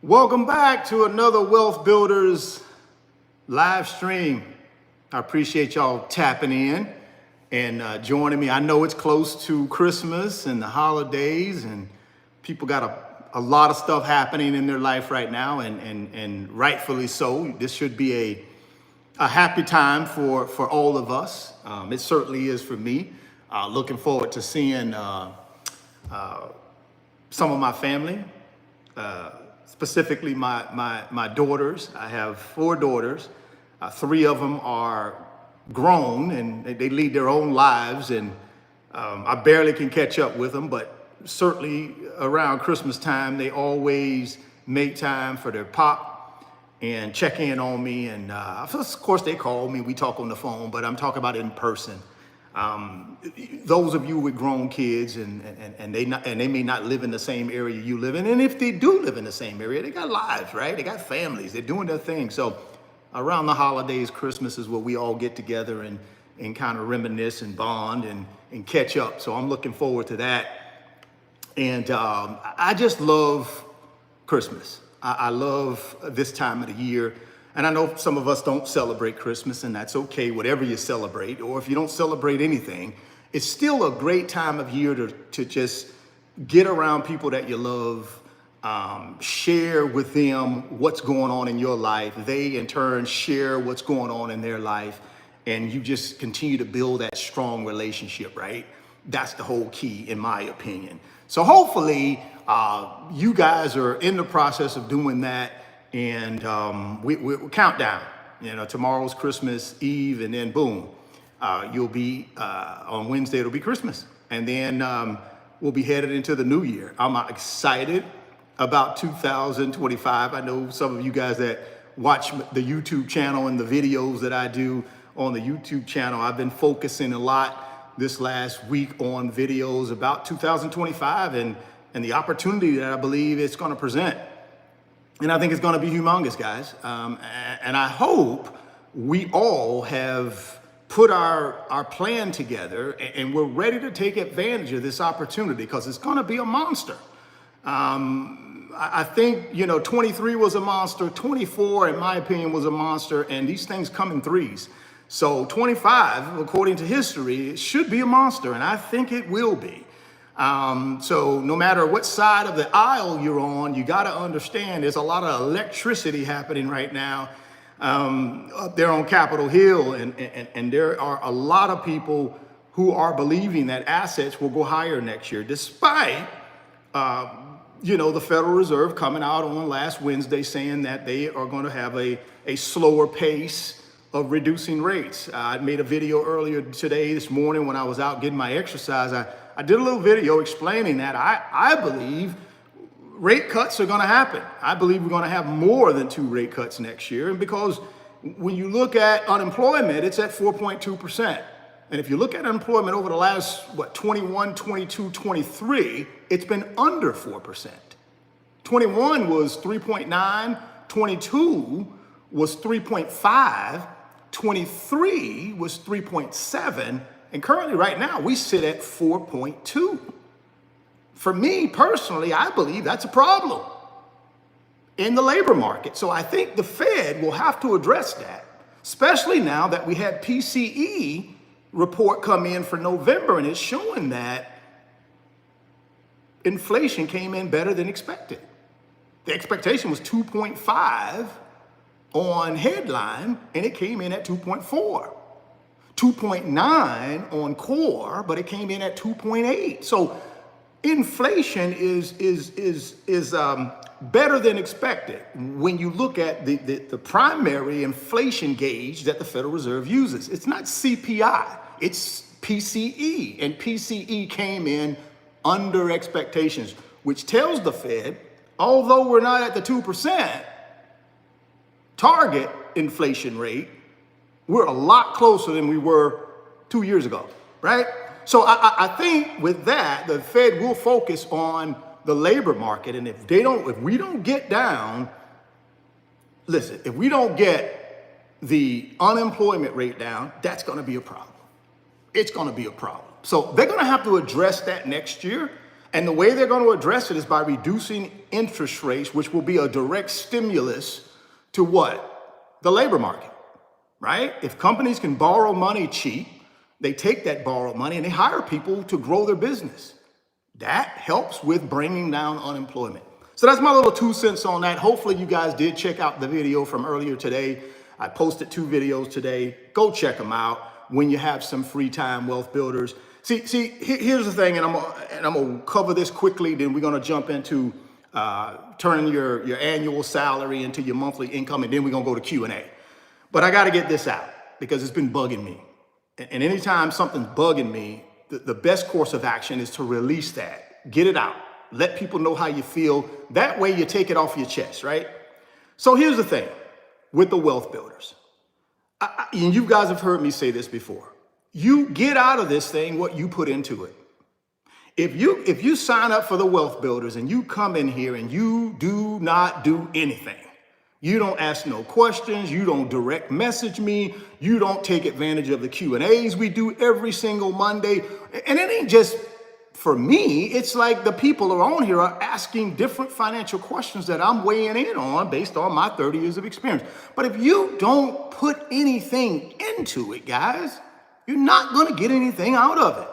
Welcome back to another Wealth Builders live stream. I appreciate y'all tapping in and joining me. I know it's close to Christmas and the holidays, and people got a lot of stuff happening in their life right now, and rightfully so. This should be a happy time for all of us. It certainly is for me. Looking forward to seeing some of my family. Specifically my daughters. I have 4 daughters. 3 of them are grown and they lead their own lives, and I barely can catch up with them, but certainly around Christmas time, they always make time for their pop and check in on me. And of course they call me, we talk on the phone, but I'm talking about in person. Those of you with grown kids and they may not live in the same area you live in, and if they do live in the same area, they got lives, right? They got families, they're doing their thing. So around the holidays, Christmas is where we all get together and kind of reminisce and bond and catch up. So I'm looking forward to that. And I just love Christmas. I love this time of the year. And I know some of us don't celebrate Christmas, and that's okay, whatever you celebrate, or if you don't celebrate anything, it's still a great time of year to just get around people that you love, share with them what's going on in your life. They in turn share what's going on in their life, and you just continue to build that strong relationship, right? That's the whole key, in my opinion. So hopefully you guys are in the process of doing that. And we'll count down. You know, tomorrow's Christmas Eve, and then boom, you'll be on Wednesday. It'll be Christmas, and then we'll be headed into the new year. I'm excited about 2025. I know some of you guys that watch the YouTube channel and the videos that I do on the YouTube channel. I've been focusing a lot this last week on videos about 2025 and the opportunity that I believe it's going to present. And I think it's going to be humongous, guys. And I hope we all have put our plan together and we're ready to take advantage of this opportunity, because it's going to be a monster. I think, 23 was a monster. 24, in my opinion, was a monster. And these things come in threes. So 25, according to history, it should be a monster. And I think it will be. So no matter what side of the aisle you're on, you got to understand there's a lot of electricity happening right now up there on Capitol Hill. And there are a lot of people who are believing that assets will go higher next year, despite, the Federal Reserve coming out on last Wednesday saying that they are going to have a slower pace of reducing rates. I made a video earlier this morning when I was out getting my exercise. I did a little video explaining that I believe rate cuts are going to happen. I believe we're going to have more than 2 rate cuts next year. And because when you look at unemployment, it's at 4.2%. And if you look at unemployment over the last, 21, 22, 23, it's been under 4%. 21 was 3.9, 22 was 3.5, 23 was 3.7, and currently right now we sit at 4.2. For me personally, I believe that's a problem in the labor market. So I think the Fed will have to address that, especially now that we had PCE report come in for November, and it's showing that inflation came in better than expected. The expectation was 2.5 on headline, and it came in at 2.4. 2.9 on core, but it came in at 2.8. So inflation is better than expected when you look at the primary inflation gauge that the Federal Reserve uses. It's not CPI, it's PCE, and PCE came in under expectations, which tells the Fed, although we're not at the 2% target inflation rate, we're a lot closer than we were 2 years ago, right? So I think with that, the Fed will focus on the labor market. And if we don't get down, listen, if we don't get the unemployment rate down, that's going to be a problem. It's going to be a problem. So they're going to have to address that next year. And the way they're going to address it is by reducing interest rates, which will be a direct stimulus to what? The labor market, right? If companies can borrow money cheap, they take that borrowed money and they hire people to grow their business. That helps with bringing down unemployment. So that's my little 2 cents on that. Hopefully you guys did check out the video from earlier today. I posted 2 videos today. Go check them out when you have some free time, wealth builders. See, here's the thing, and I'm gonna cover this quickly, then we're gonna jump into turning your annual salary into your monthly income, and then we're gonna go to Q&A. But I gotta get this out because it's been bugging me. And anytime something's bugging me, the best course of action is to release that. Get it out. Let people know how you feel. That way you take it off your chest, right? So here's the thing with the wealth builders. And you guys have heard me say this before. You get out of this thing what you put into it. If you sign up for the wealth builders and you come in here and you do not do anything, you don't ask no questions, you don't direct message me, you don't take advantage of the Q&As we do every single Monday. And it ain't just for me, it's like the people around here are asking different financial questions that I'm weighing in on based on my 30 years of experience. But if you don't put anything into it, guys, you're not going to get anything out of it,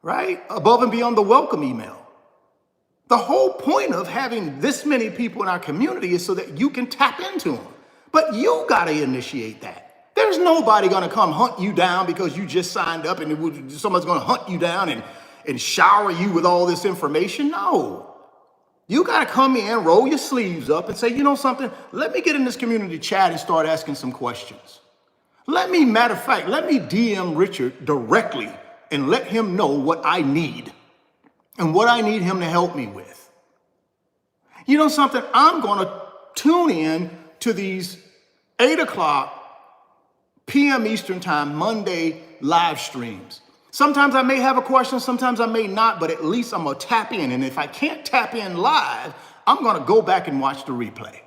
right? Above and beyond the welcome email. The whole point of having this many people in our community is so that you can tap into them. But you got to initiate that. There's nobody going to come hunt you down because you just signed up and someone's going to hunt you down and shower you with all this information. No. You got to come in, roll your sleeves up and say, you know something, let me get in this community chat and start asking some questions. Matter of fact, let me DM Richard directly and let him know what I need and what I need him to help me with. You know something? I'm going to tune in to these 8:00 p.m. Eastern time, Monday live streams. Sometimes I may have a question, sometimes I may not, but at least I'm going to tap in. And if I can't tap in live, I'm going to go back and watch the replay.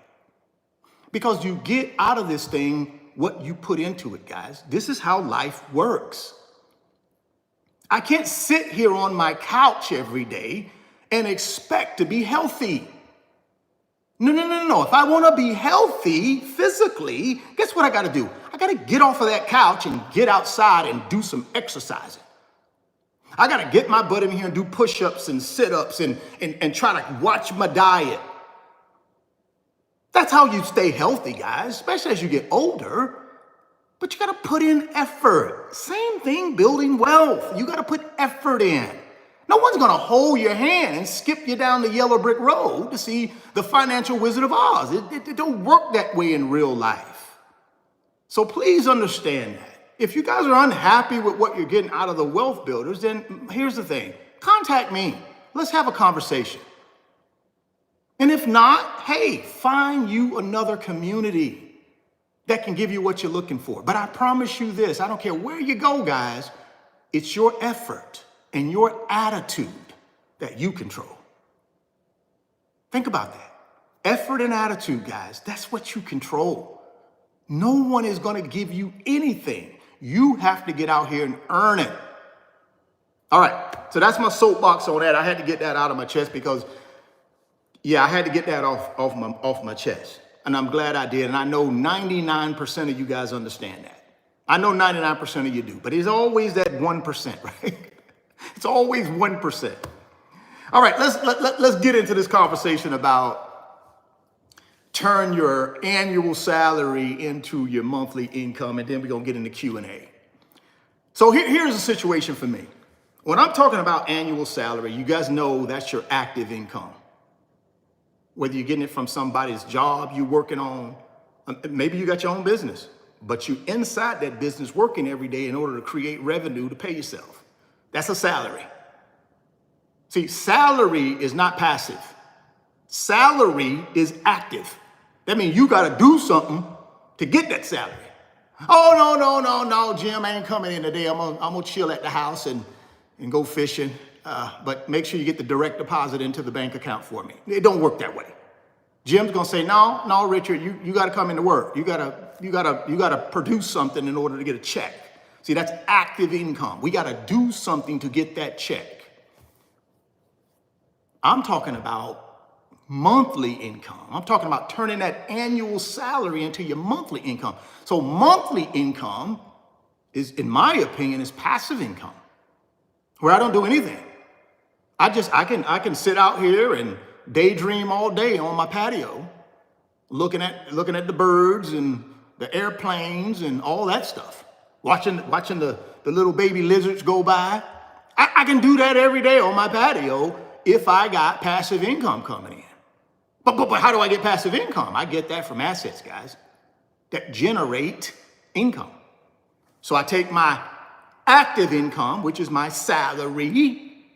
Because you get out of this thing what you put into it, guys. This is how life works. I can't sit here on my couch every day and expect to be healthy. No. If I want to be healthy physically, guess what I got to do? I got to get off of that couch and get outside and do some exercising. I got to get my butt in here and do push-ups and sit-ups and try to watch my diet. That's how you stay healthy, guys, especially as you get older. But you got to put in effort. Same thing building wealth. You got to put effort in. No one's going to hold your hand and skip you down the yellow brick road to see the financial Wizard of Oz. It don't work that way in real life. So please understand that. If you guys are unhappy with what you're getting out of the wealth builders, then here's the thing. Contact me. Let's have a conversation. And if not, hey, find you another community that can give you what you're looking for. But I promise you this, I don't care where you go, guys, it's your effort and your attitude that you control. Think about that. Effort and attitude, guys, that's what you control. No one is going to give you anything. You have to get out here and earn it. All right, so that's my soapbox on that. I had to get that out of my chest because I had to get that off my chest. And I'm glad I did. And I know 99% of you guys understand that. I know 99% of you do. But it's always that 1%, right? It's always 1%. All right, let's get into this conversation about turn your annual salary into your monthly income, and then we're going to get into Q&A. So here's the situation for me. When I'm talking about annual salary, you guys know that's your active income. Whether you're getting it from somebody's job you're working on, maybe you got your own business, but you inside that business working every day in order to create revenue to pay yourself. That's a salary. See, salary is not passive. Salary is active. That means you got to do something to get that salary. Oh, no, Jim, I ain't coming in today. I'm gonna chill at the house and go fishing. But make sure you get the direct deposit into the bank account for me. It don't work that way. Jim's gonna say, no, Richard, you gotta come into work. You gotta produce something in order to get a check. See, that's active income. We gotta do something to get that check. I'm talking about monthly income. I'm talking about turning that annual salary into your monthly income. So monthly income is, in my opinion, is passive income, where I don't do anything. I can sit out here and daydream all day on my patio, looking at the birds and the airplanes and all that stuff, watching the little baby lizards go by. I can do that every day on my patio if I got passive income coming in. But how do I get passive income? I get that from assets, guys, that generate income. So I take my active income, which is my salary.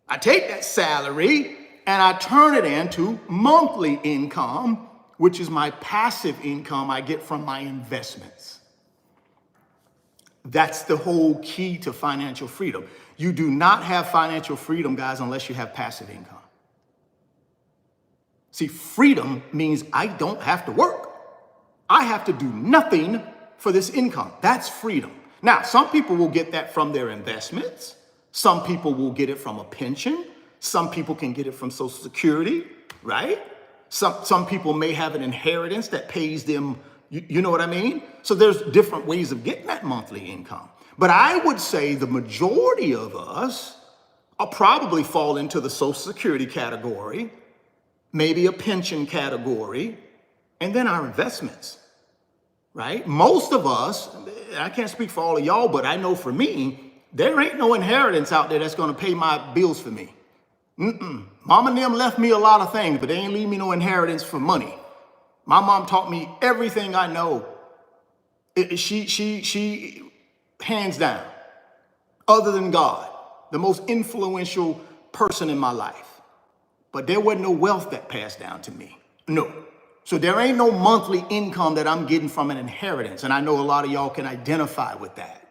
I take that salary and I turn it into monthly income, which is my passive income I get from my investments. That's the whole key to financial freedom. You do not have financial freedom, guys, unless you have passive income. See, freedom means I don't have to work. I have to do nothing for this income. That's freedom. Now, some people will get that from their investments. Some people will get it from a pension. Some people can get it from Social Security, right? Some people may have an inheritance that pays them, you know what I mean? So there's different ways of getting that monthly income. But I would say the majority of us will probably fall into the Social Security category, maybe a pension category, and then our investments, right? Most of us, I can't speak for all of y'all, but I know for me, there ain't no inheritance out there that's gonna pay my bills for me. Mom and them left me a lot of things, but they ain't leave me no inheritance for money. My mom taught me everything I know. She hands down, other than God, the most influential person in my life. But there wasn't no wealth that passed down to me. No. So there ain't no monthly income that I'm getting from an inheritance. And I know a lot of y'all can identify with that.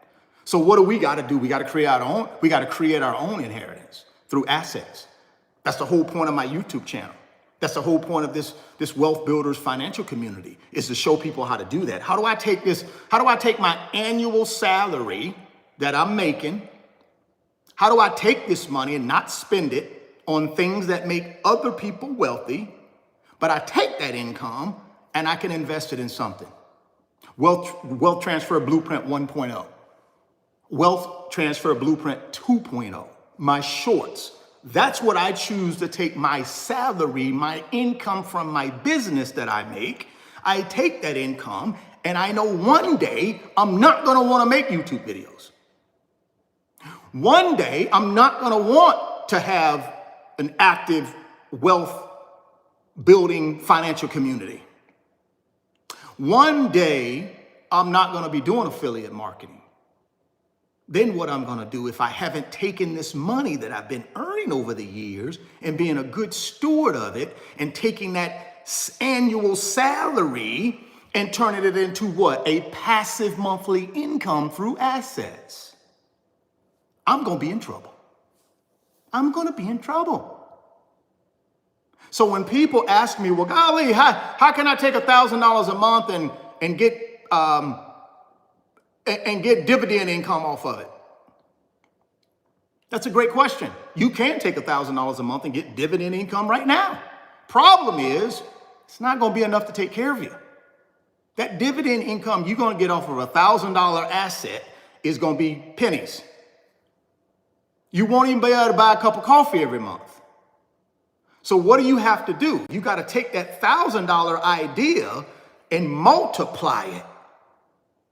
So what do? We got to create our own. We got to create our own inheritance through assets. That's the whole point of my YouTube channel. That's the whole point of this Wealth Builders financial community, is to show people how to do that. How do I take this? How do I take my annual salary that I'm making? How do I take this money and not spend it on things that make other people wealthy, but I take that income and I can invest it in something? Wealth Transfer Blueprint 1.0, Wealth Transfer Blueprint 2.0, my shorts. That's what I choose to take my salary, my income from my business that I make. I take that income and I know one day I'm not gonna wanna make YouTube videos. One day I'm not gonna want to have an active wealth building financial community. One day, I'm not going to be doing affiliate marketing. Then what I'm going to do, if I haven't taken this money that I've been earning over the years and being a good steward of it and taking that annual salary and turning it into what? A passive monthly income through assets. I'm going to be in trouble. I'm going to be in trouble. So when people ask me, well, golly, how can I take $1,000 a month and get dividend income off of it? That's a great question. You can take $1,000 a month and get dividend income right now. Problem is, it's not going to be enough to take care of you. That dividend income you're going to get off of a $1,000 asset is going to be pennies. You won't even be able to buy a cup of coffee every month. So what do you have to do? You got to take that $1,000 idea and multiply it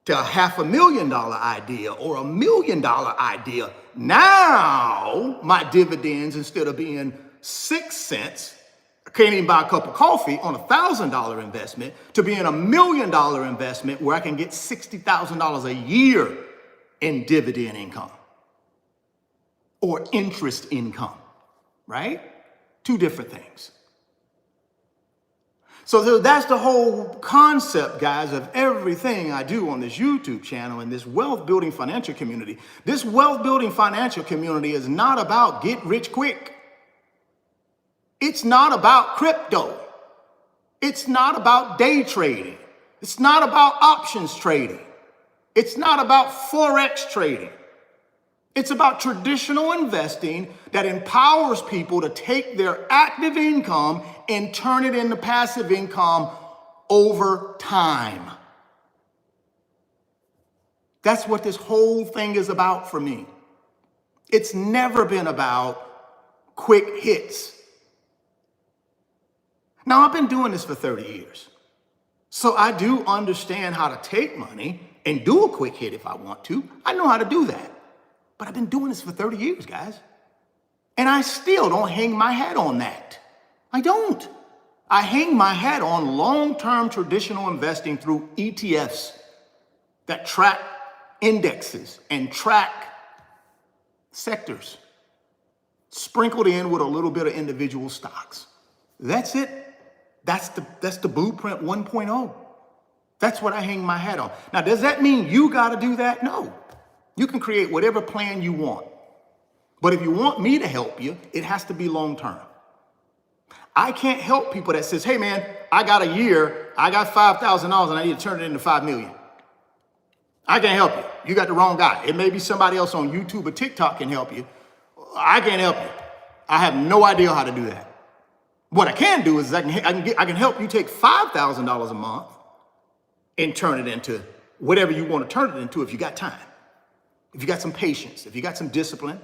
to a $500,000 idea or $1 million idea. Now my dividends, instead of being 6 cents, I can't even buy a cup of coffee on a $1,000 investment, to being $1 million investment where I can get $60,000 a year in dividend income or interest income, right? Two different things. So that's the whole concept, guys, of everything I do on this YouTube channel and this wealth building financial community. This wealth building financial community is not about get rich quick. It's not about crypto. It's not about day trading. It's not about options trading. It's not about Forex trading. It's about traditional investing that empowers people to take their active income and turn it into passive income over time. That's what this whole thing is about for me. It's never been about quick hits. Now, I've been doing this for 30 years. So I do understand how to take money and do a quick hit if I want to. I know how to do that. But I've been doing this for 30 years, guys. And I still don't hang my hat on that. I don't. I hang my hat on long-term traditional investing through ETFs that track indexes and track sectors, sprinkled in with a little bit of individual stocks. That's it. That's the blueprint 1.0. That's what I hang my hat on. Now, does that mean you got to do that? No. You can create whatever plan you want. But if you want me to help you, it has to be long-term. I can't help people that says, hey man, I got a year, I got $5,000 and I need to turn it into 5 million. I can't help you. You got the wrong guy. It may be somebody else on YouTube or TikTok can help you. I can't help you. I have no idea how to do that. What I can do is I can help you take $5,000 a month and turn it into whatever you want to turn it into if you got time. If you got some patience, if you got some discipline,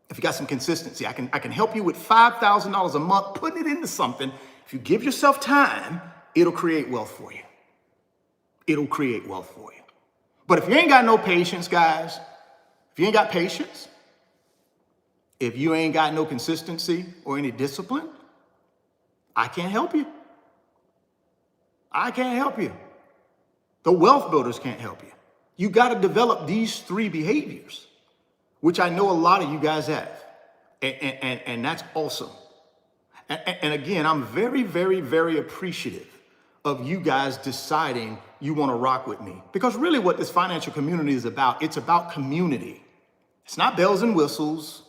if you got some consistency, I can help you with $5,000 a month, putting it into something. If you give yourself time, it'll create wealth for you. It'll create wealth for you. But if you ain't got no patience, guys, if you ain't got patience, if you ain't got no consistency or any discipline, I can't help you. I can't help you. The wealth builders can't help you. You got to develop these 3 behaviors, which I know a lot of you guys have. And that's awesome. And again, I'm very, very, very appreciative of you guys deciding you want to rock with me. Because really what this financial community is about, it's about community. It's not bells and whistles.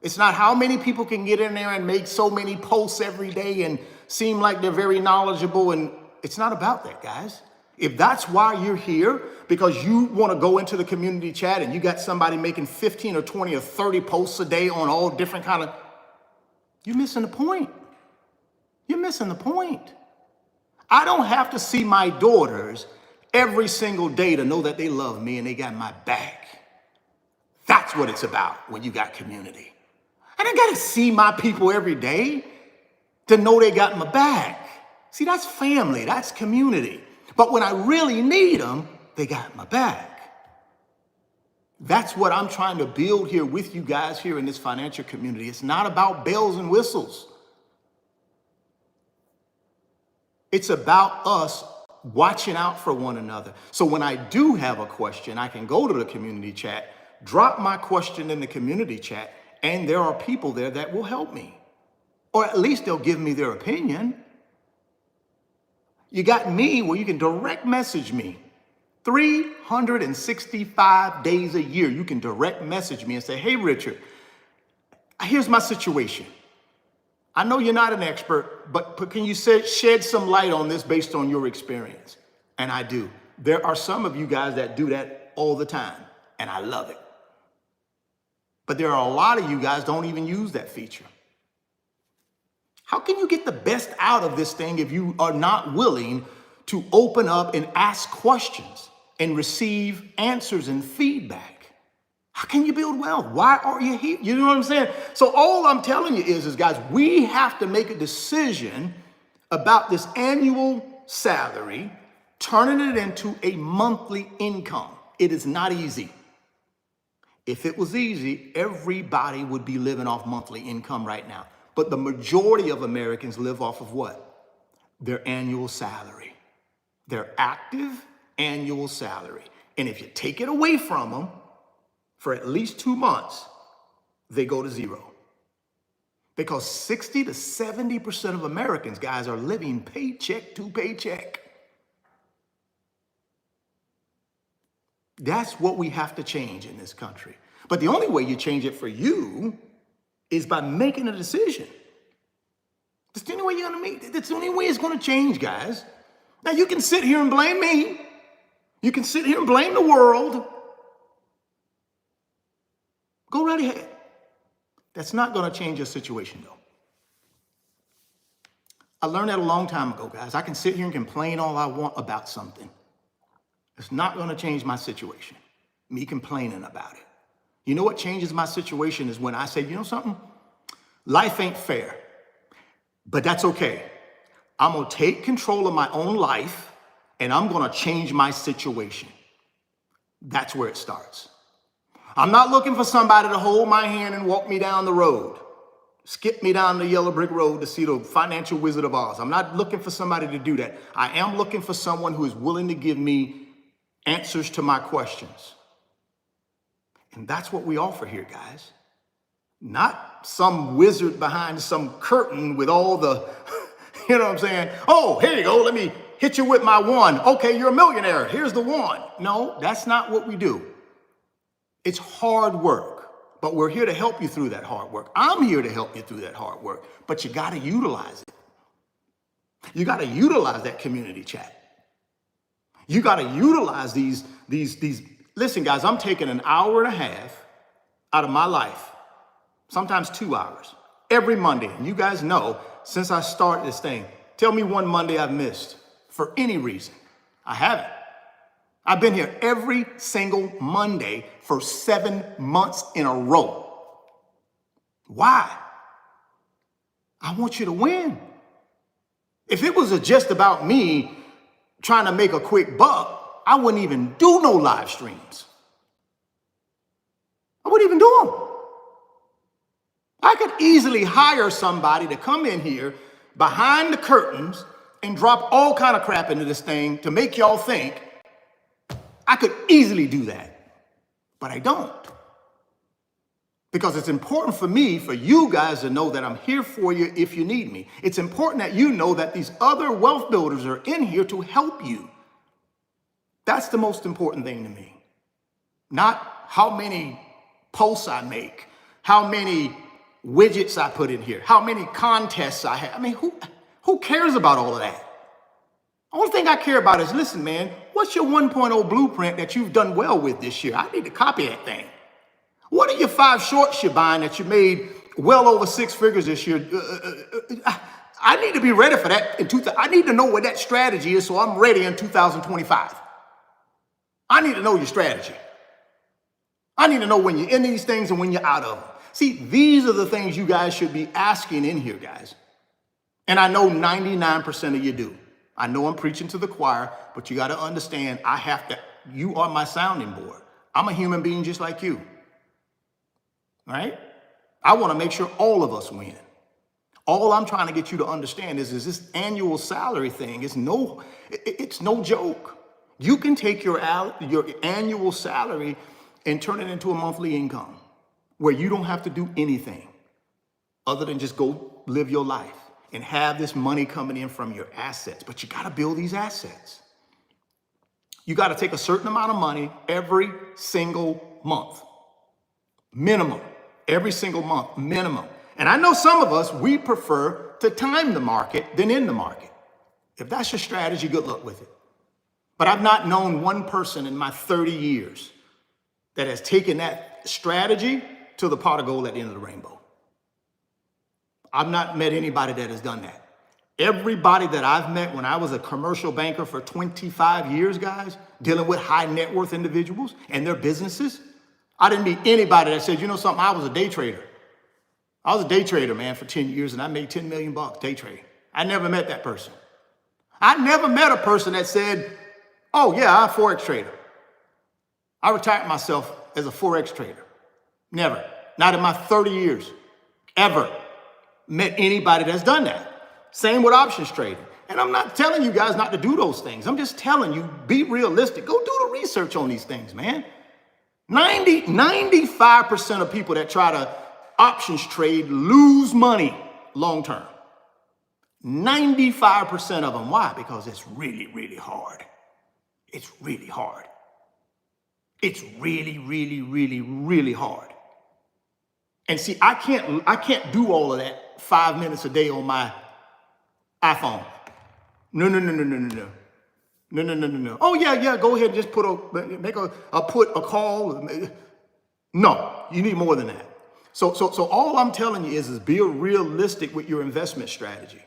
It's not how many people can get in there and make so many posts every day and seem like they're very knowledgeable. And it's not about that, guys. If that's why you're here, because you want to go into the community chat and you got somebody making 15 or 20 or 30 posts a day on all different kind of, you're missing the point. You're missing the point. I don't have to see my daughters every single day to know that they love me and they got my back. That's what it's about when you got community. I don't got to see my people every day to know they got my back. See, that's family. That's community. But when I really need them, they got my back. That's what I'm trying to build here with you guys here in this financial community. It's not about bells and whistles. It's about us watching out for one another. So when I do have a question, I can go to the community chat, drop my question in the community chat, and there are people there that will help me. Or at least they'll give me their opinion. You got me where you can direct message me. 365 days a year, you can direct message me and say, hey, Richard, here's my situation. I know you're not an expert, but can you shed some light on this based on your experience? And I do. There are some of you guys that do that all the time, and I love it. But there are a lot of you guys don't even use that feature. How can you get the best out of this thing if you are not willing to open up and ask questions and receive answers and feedback? How can you build wealth? Why are you here? You know what I'm saying? So all I'm telling you is guys, we have to make a decision about this annual salary, turning it into a monthly income. It is not easy. If it was easy, everybody would be living off monthly income right now. But the majority of Americans live off of what? Their annual salary. Their active annual salary. And if you take it away from them for at least 2 months, they go to zero. Because 60 to 70% of Americans, guys, are living paycheck to paycheck. That's what we have to change in this country. But the only way you change it for you is by making a decision. That's the only way you're going to make. That's the only way it's going to change, guys. Now, you can sit here and blame me. You can sit here and blame the world. Go right ahead. That's not going to change your situation, though. I learned that a long time ago, guys. I can sit here and complain all I want about something. It's not going to change my situation, me complaining about it. You know what changes my situation is when I say, you know something? Life ain't fair, but that's okay. I'm going to take control of my own life, and I'm going to change my situation. That's where it starts. I'm not looking for somebody to hold my hand and walk me down the road, skip me down the yellow brick road to see the financial Wizard of Oz. I'm not looking for somebody to do that. I am looking for someone who is willing to give me answers to my questions. And that's what we offer here, guys. Not some wizard behind some curtain with all the, you know what I'm saying? Oh, here you go. Let me hit you with my one. Okay, you're a millionaire. Here's the one. No, that's not what we do. It's hard work, but we're here to help you through that hard work. I'm here to help you through that hard work, but you got to utilize it. You got to utilize that community chat. You got to utilize these. Listen, guys, I'm taking an hour and a half out of my life, sometimes 2 hours, every Monday. And you guys know, since I started this thing, tell me one Monday I've missed for any reason. I haven't. I've been here every single Monday for 7 months in a row. Why? I want you to win. If it was just about me trying to make a quick buck, I wouldn't even do no live streams. I wouldn't even do them. I could easily hire somebody to come in here behind the curtains and drop all kind of crap into this thing to make y'all think. I could easily do that, but I don't. Because it's important for me, for you guys to know that I'm here for you if you need me. It's important that you know that these other wealth builders are in here to help you. That's the most important thing to me. Not how many posts I make, how many widgets I put in here, how many contests I have. I mean, who cares about all of that? The only thing I care about is, listen, man, what's your 1.0 blueprint that you've done well with this year? I need to copy that thing. What are your 5 shorts you're buying that you made well over 6 figures this year? I need to be ready for that. I need to know what that strategy is so I'm ready in 2025. I need to know your strategy. I need to know when you're in these things and when you're out of them. See, these are the things you guys should be asking in here, guys. And I know 99% of you do. I know I'm preaching to the choir, but you got to understand, you are my sounding board. I'm a human being just like you. Right? I want to make sure all of us win. All I'm trying to get you to understand is this annual salary thing is it's no joke. You can take your annual salary and turn it into a monthly income where you don't have to do anything other than just go live your life and have this money coming in from your assets. But you got to build these assets. You got to take a certain amount of money every single month. Minimum. Every single month, minimum. And I know some of us, we prefer to time the market than in the market. If that's your strategy, good luck with it. But I've not known one person in my 30 years that has taken that strategy to the pot of gold at the end of the rainbow. I've not met anybody that has done that. Everybody that I've met when I was a commercial banker for 25 years, guys, dealing with high net worth individuals and their businesses, I didn't meet anybody that said, you know something, I was a day trader. I was a day trader, man, for 10 years, and I made 10 million bucks day trading. I never met that person. I never met a person that said, oh, yeah, I'm a Forex trader. I retired myself as a Forex trader. Never. Not in my 30 years. Ever met anybody that's done that. Same with options trading. And I'm not telling you guys not to do those things. I'm just telling you, be realistic. Go do the research on these things, man. 95% of people that try to options trade lose money long term. 95% of them. Why? Because it's really, really hard. It's really hard. It's really, really, really, really hard. And see, I can't do all of that 5 minutes a day on my iPhone. No. Oh yeah, go ahead and just make a call. No, you need more than that. So all I'm telling you is be realistic with your investment strategy.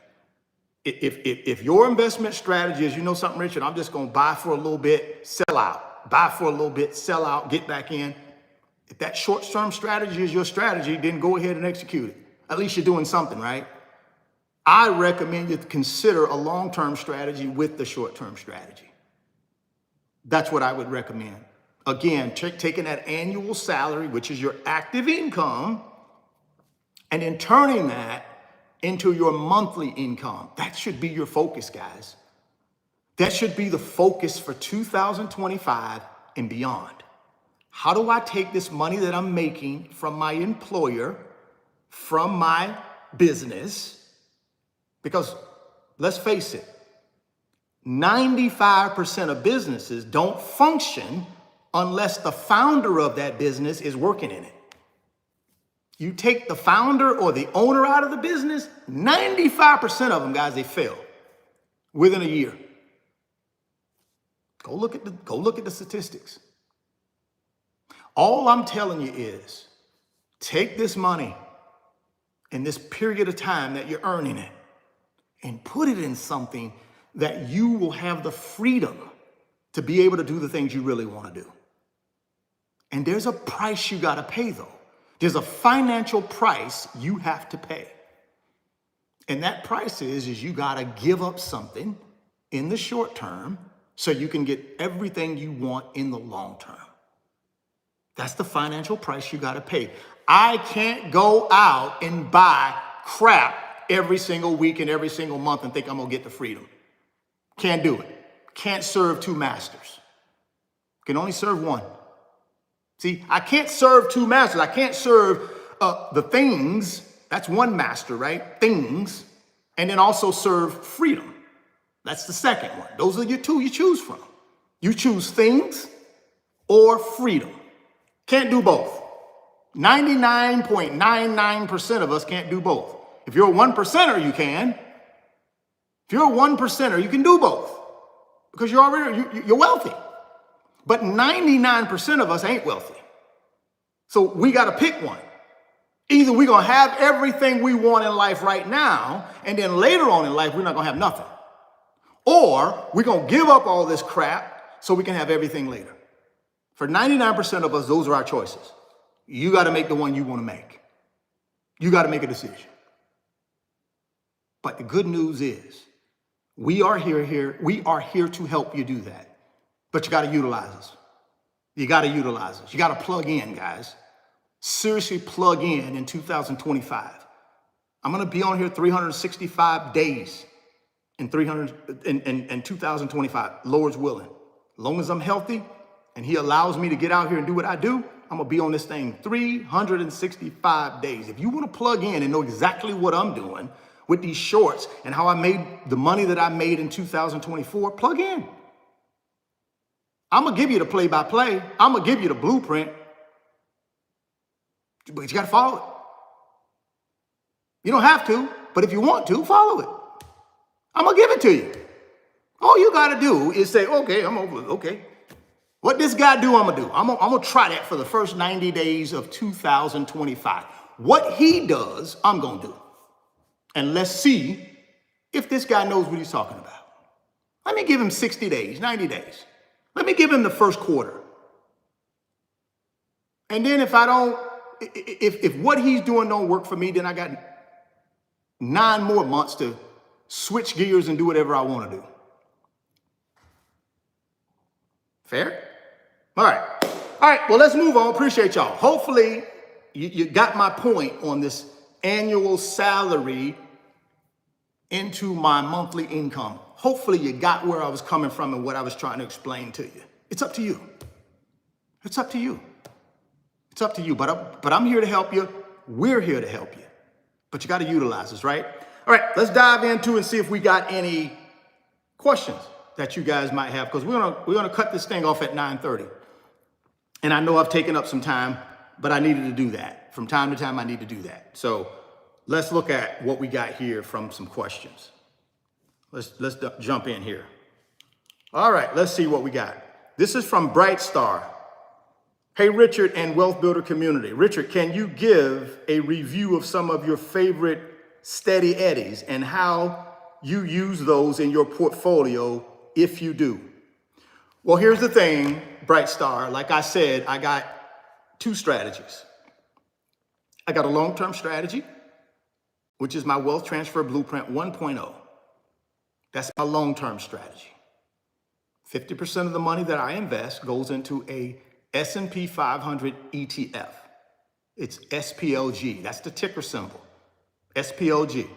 If your investment strategy is, you know something, Richard, I'm just going to buy for a little bit, sell out, buy for a little bit, sell out, get back in. If that short-term strategy is your strategy, then go ahead and execute it. At least you're doing something, right? I recommend you consider a long-term strategy with the short-term strategy. That's what I would recommend. Again, taking that annual salary, which is your active income, and then turning that into your monthly income. That should be your focus, guys. That should be the focus for 2025 and beyond. How do I take this money that I'm making from my employer, from my business? Because let's face it, 95% of businesses don't function unless the founder of that business is working in it. You take the founder or the owner out of the business, 95% of them, guys, they fail within a year. Go look at the statistics. All I'm telling you is take this money in this period of time that you're earning it and put it in something that you will have the freedom to be able to do the things you really want to do. And there's a price you got to pay, though. There's a financial price you have to pay. And that price is you got to give up something in the short term so you can get everything you want in the long term. That's the financial price you got to pay. I can't go out and buy crap every single week and every single month and think I'm going to get the freedom. Can't do it. Can't serve two masters. Can only serve one. See, I can't serve two masters. I can't serve the things. That's one master, right? Things. And then also serve freedom. That's the second one. Those are your two you choose from. You choose things or freedom. Can't do both. 99.99% of us can't do both. If you're a 1%er, you can. If you're a 1%er, you can do both because you're wealthy. But 99% of us ain't wealthy. So we got to pick one. Either we're going to have everything we want in life right now, and then later on in life, we're not going to have nothing. Or we're going to give up all this crap so we can have everything later. For 99% of us, those are our choices. You got to make the one you want to make. You got to make a decision. But the good news is we are here to help you do that. But you got to utilize us. You got to utilize us. You got to plug in, guys. Seriously plug in 2025. I'm going to be on here 365 days in 2025, Lord's willing. As long as I'm healthy and he allows me to get out here and do what I do, I'm going to be on this thing 365 days. If you want to plug in and know exactly what I'm doing with these shorts and how I made the money that I made in 2024, plug in. I'm going to give you the play-by-play. I'm going to give you the blueprint. But you got to follow it. You don't have to, but if you want to, follow it. I'm going to give it to you. All you got to do is say, okay. What this guy do, I'm going to do. I'm going to try that for the first 90 days of 2025. What he does, I'm going to do. And let's see if this guy knows what he's talking about. Let me give him 60 days, 90 days. Let me give him the first quarter. And then if what he's doing don't work for me, then I got 9 more months to switch gears and do whatever I want to do. Fair? All right. Well, let's move on. Appreciate y'all. Hopefully you got my point on this annual salary into my monthly income. Hopefully you got where I was coming from and what I was trying to explain to you. It's up to you. It's up to you. It's up to you. But I'm here to help you. We're here to help you. But you got to utilize us, right? All right, let's dive into and see if we got any questions that you guys might have, because we're gonna cut this thing off at 9:30. And I know I've taken up some time, but I needed to do that. From time to time, I need to do that. So let's look at what we got here from some questions. Let's jump in here. All right, let's see what we got. This is from Bright Star. Hey, Richard and Wealth Builder community. Richard, can you give a review of some of your favorite steady eddies and how you use those in your portfolio if you do? Well, here's the thing, Bright Star. Like I said, I got two strategies. I got a long-term strategy, which is my Wealth Transfer Blueprint 1.0. That's my long-term strategy. 50% of the money that I invest goes into a S&P 500 ETF. It's SPLG. That's the ticker symbol, SPLG.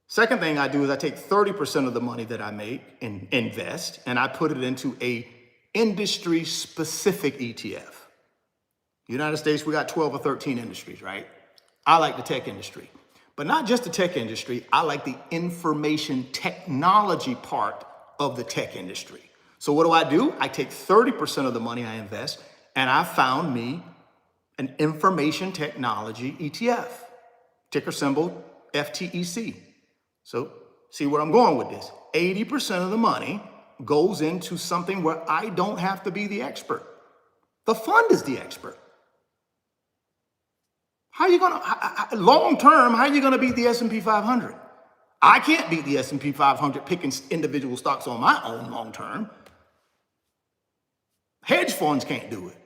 Second thing I do is I take 30% of the money that I make and invest, and I put it into a industry-specific ETF. United States, we got 12 or 13 industries, right? I like the tech industry, but not just the tech industry. I like the information technology part of the tech industry. So what do? I take 30% of the money I invest, and I found me an information technology ETF, ticker symbol FTEC. So see where I'm going with this. 80% of the money goes into something where I don't have to be the expert. The fund is the expert. How are you gonna, long term, how are you gonna beat the S&P 500? I can't beat the S&P 500 picking individual stocks on my own long term. Hedge funds can't do it.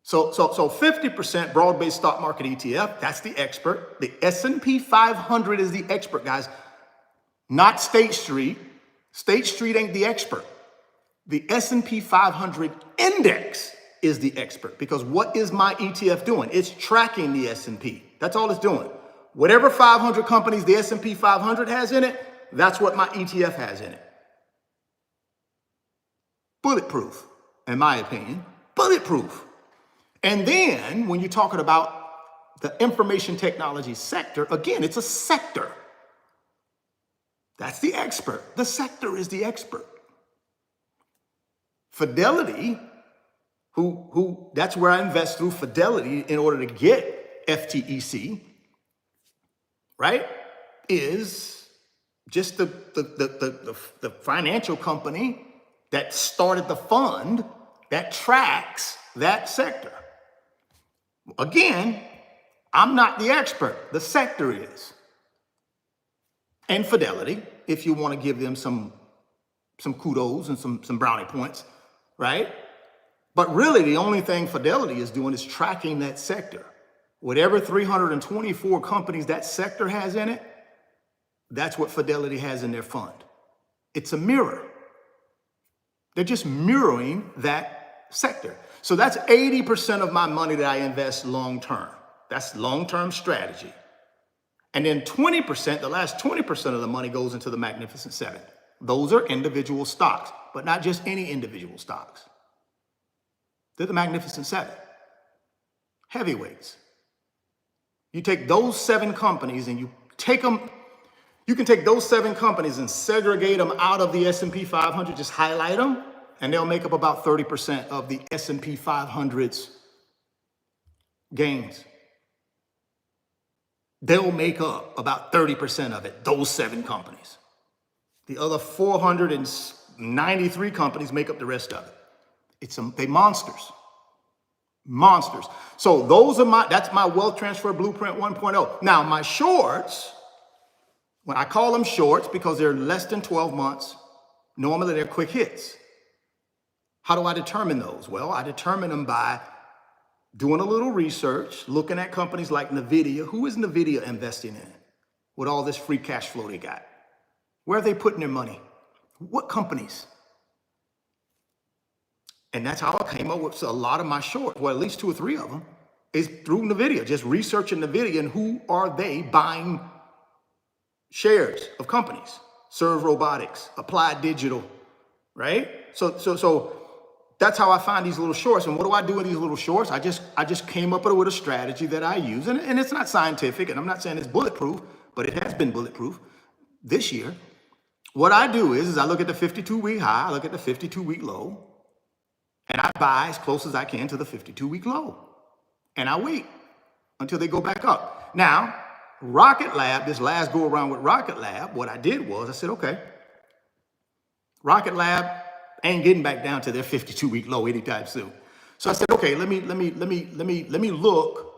So 50% broad-based stock market ETF, that's the expert. The S&P 500 is the expert, guys, not State Street. State Street ain't the expert. The S&P 500 index is the expert, because what is my ETF doing? It's tracking the S&P. That's all it's doing. Whatever 500 companies the S&P 500 has in it, that's what my ETF has in it. Bulletproof, in my opinion, bulletproof. And then when you're talking about the information technology sector, again, it's a sector. That's the expert. The sector is the expert. Fidelity, who that's where I invest through Fidelity in order to get FTEC, right, is just the financial company that started the fund that tracks that sector. Again, I'm not the expert. The sector is. And Fidelity, if you want to give them some kudos and some brownie points, right? But really, the only thing Fidelity is doing is tracking that sector. Whatever 324 companies that sector has in it, that's what Fidelity has in their fund. It's a mirror. They're just mirroring that sector. So that's 80% of my money that I invest long-term. That's long-term strategy. And then 20%, the last 20% of the money goes into the Magnificent Seven. Those are individual stocks, but not just any individual stocks. They're the Magnificent Seven. Heavyweights. You take those 7 companies and you take them, you can take those 7 companies and segregate them out of the S&P 500, just highlight them, and they'll make up about 30% of the S&P 500's gains. They'll make up about 30% of it, those 7 companies. The other 493 companies make up the rest of it. They monsters. Monsters. So that's my Wealth Transfer Blueprint 1.0. Now, my shorts, when I call them shorts because they're less than 12 months, normally they're quick hits. How do I determine those? Well, I determine them by doing a little research, looking at companies like NVIDIA. Who is NVIDIA investing in with all this free cash flow they got? Where are they putting their money? What companies? And that's how I came up with a lot of my shorts, well, at least 2 or 3 of them, is through NVIDIA, just researching NVIDIA and who are they buying shares of companies. Serve Robotics, Applied Digital, right? So that's how I find these little shorts. And what do I do with these little shorts? I just came up with a strategy that I use. And it's not scientific, and I'm not saying it's bulletproof, but it has been bulletproof this year. What I do is I look at the 52-week high, I look at the 52-week low, and I buy as close as I can to the 52-week low. And I wait until they go back up. Now, Rocket Lab, this last go around with Rocket Lab, what I did was I said, okay, Rocket Lab ain't getting back down to their 52-week low anytime soon. So I said, okay, let me look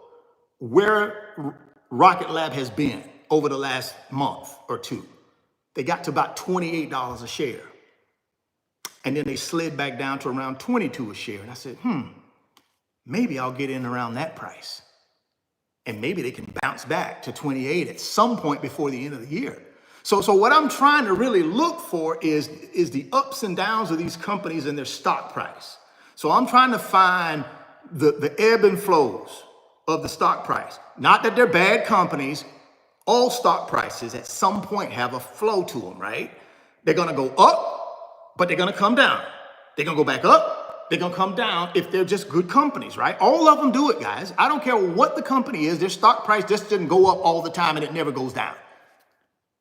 where Rocket Lab has been over the last month or two. They got to about $28 a share. And then they slid back down to around 22 a share. And I said, maybe I'll get in around that price. And maybe they can bounce back to 28 at some point before the end of the year. So what I'm trying to really look for is the ups and downs of these companies and their stock price. So I'm trying to find the ebb and flows of the stock price. Not that they're bad companies. All stock prices at some point have a flow to them, right? They're going to go up, but they're going to come down. They're going to go back up. They're going to come down if they're just good companies, right? All of them do it, guys. I don't care what the company is. Their stock price just doesn't go up all the time and it never goes down.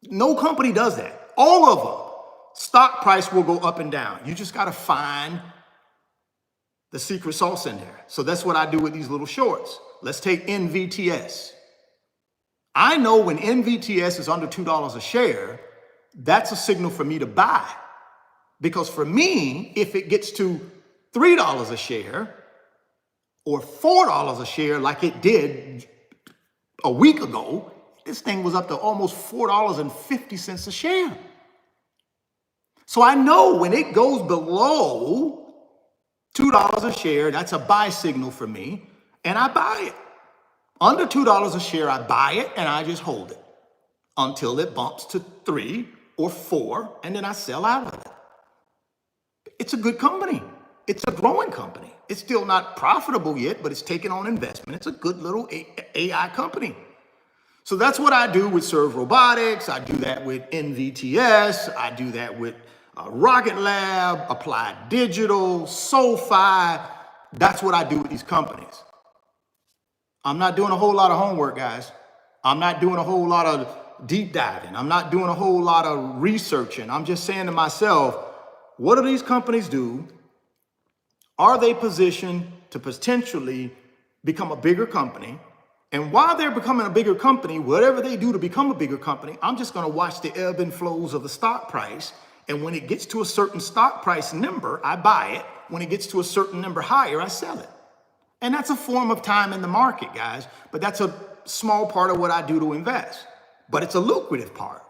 No company does that. All of them. Stock price will go up and down. You just got to find the secret sauce in there. So that's what I do with these little shorts. Let's take NVTS. I know when NVTS is under $2 a share, that's a signal for me to buy. Because for me, if it gets to $3 a share or $4 a share like it did a week ago, this thing was up to almost $4.50 a share. So I know when it goes below $2 a share, that's a buy signal for me, and I buy it. Under $2 a share, I buy it and I just hold it until it bumps to 3 or 4, and then I sell out of it. It's a good company. It's a growing company. It's still not profitable yet, but it's taking on investment. It's a good little AI company. So that's what I do with Serve Robotics. I do that with NVTS. I do that with Rocket Lab, Applied Digital, SoFi. That's what I do with these companies. I'm not doing a whole lot of homework, guys. I'm not doing a whole lot of deep diving. I'm not doing a whole lot of researching. I'm just saying to myself, what do these companies do? Are they positioned to potentially become a bigger company? And while they're becoming a bigger company, whatever they do to become a bigger company, I'm just going to watch the ebb and flows of the stock price. And when it gets to a certain stock price number, I buy it. When it gets to a certain number higher, I sell it. And that's a form of time in the market, guys. But that's a small part of what I do to invest. But it's a lucrative part.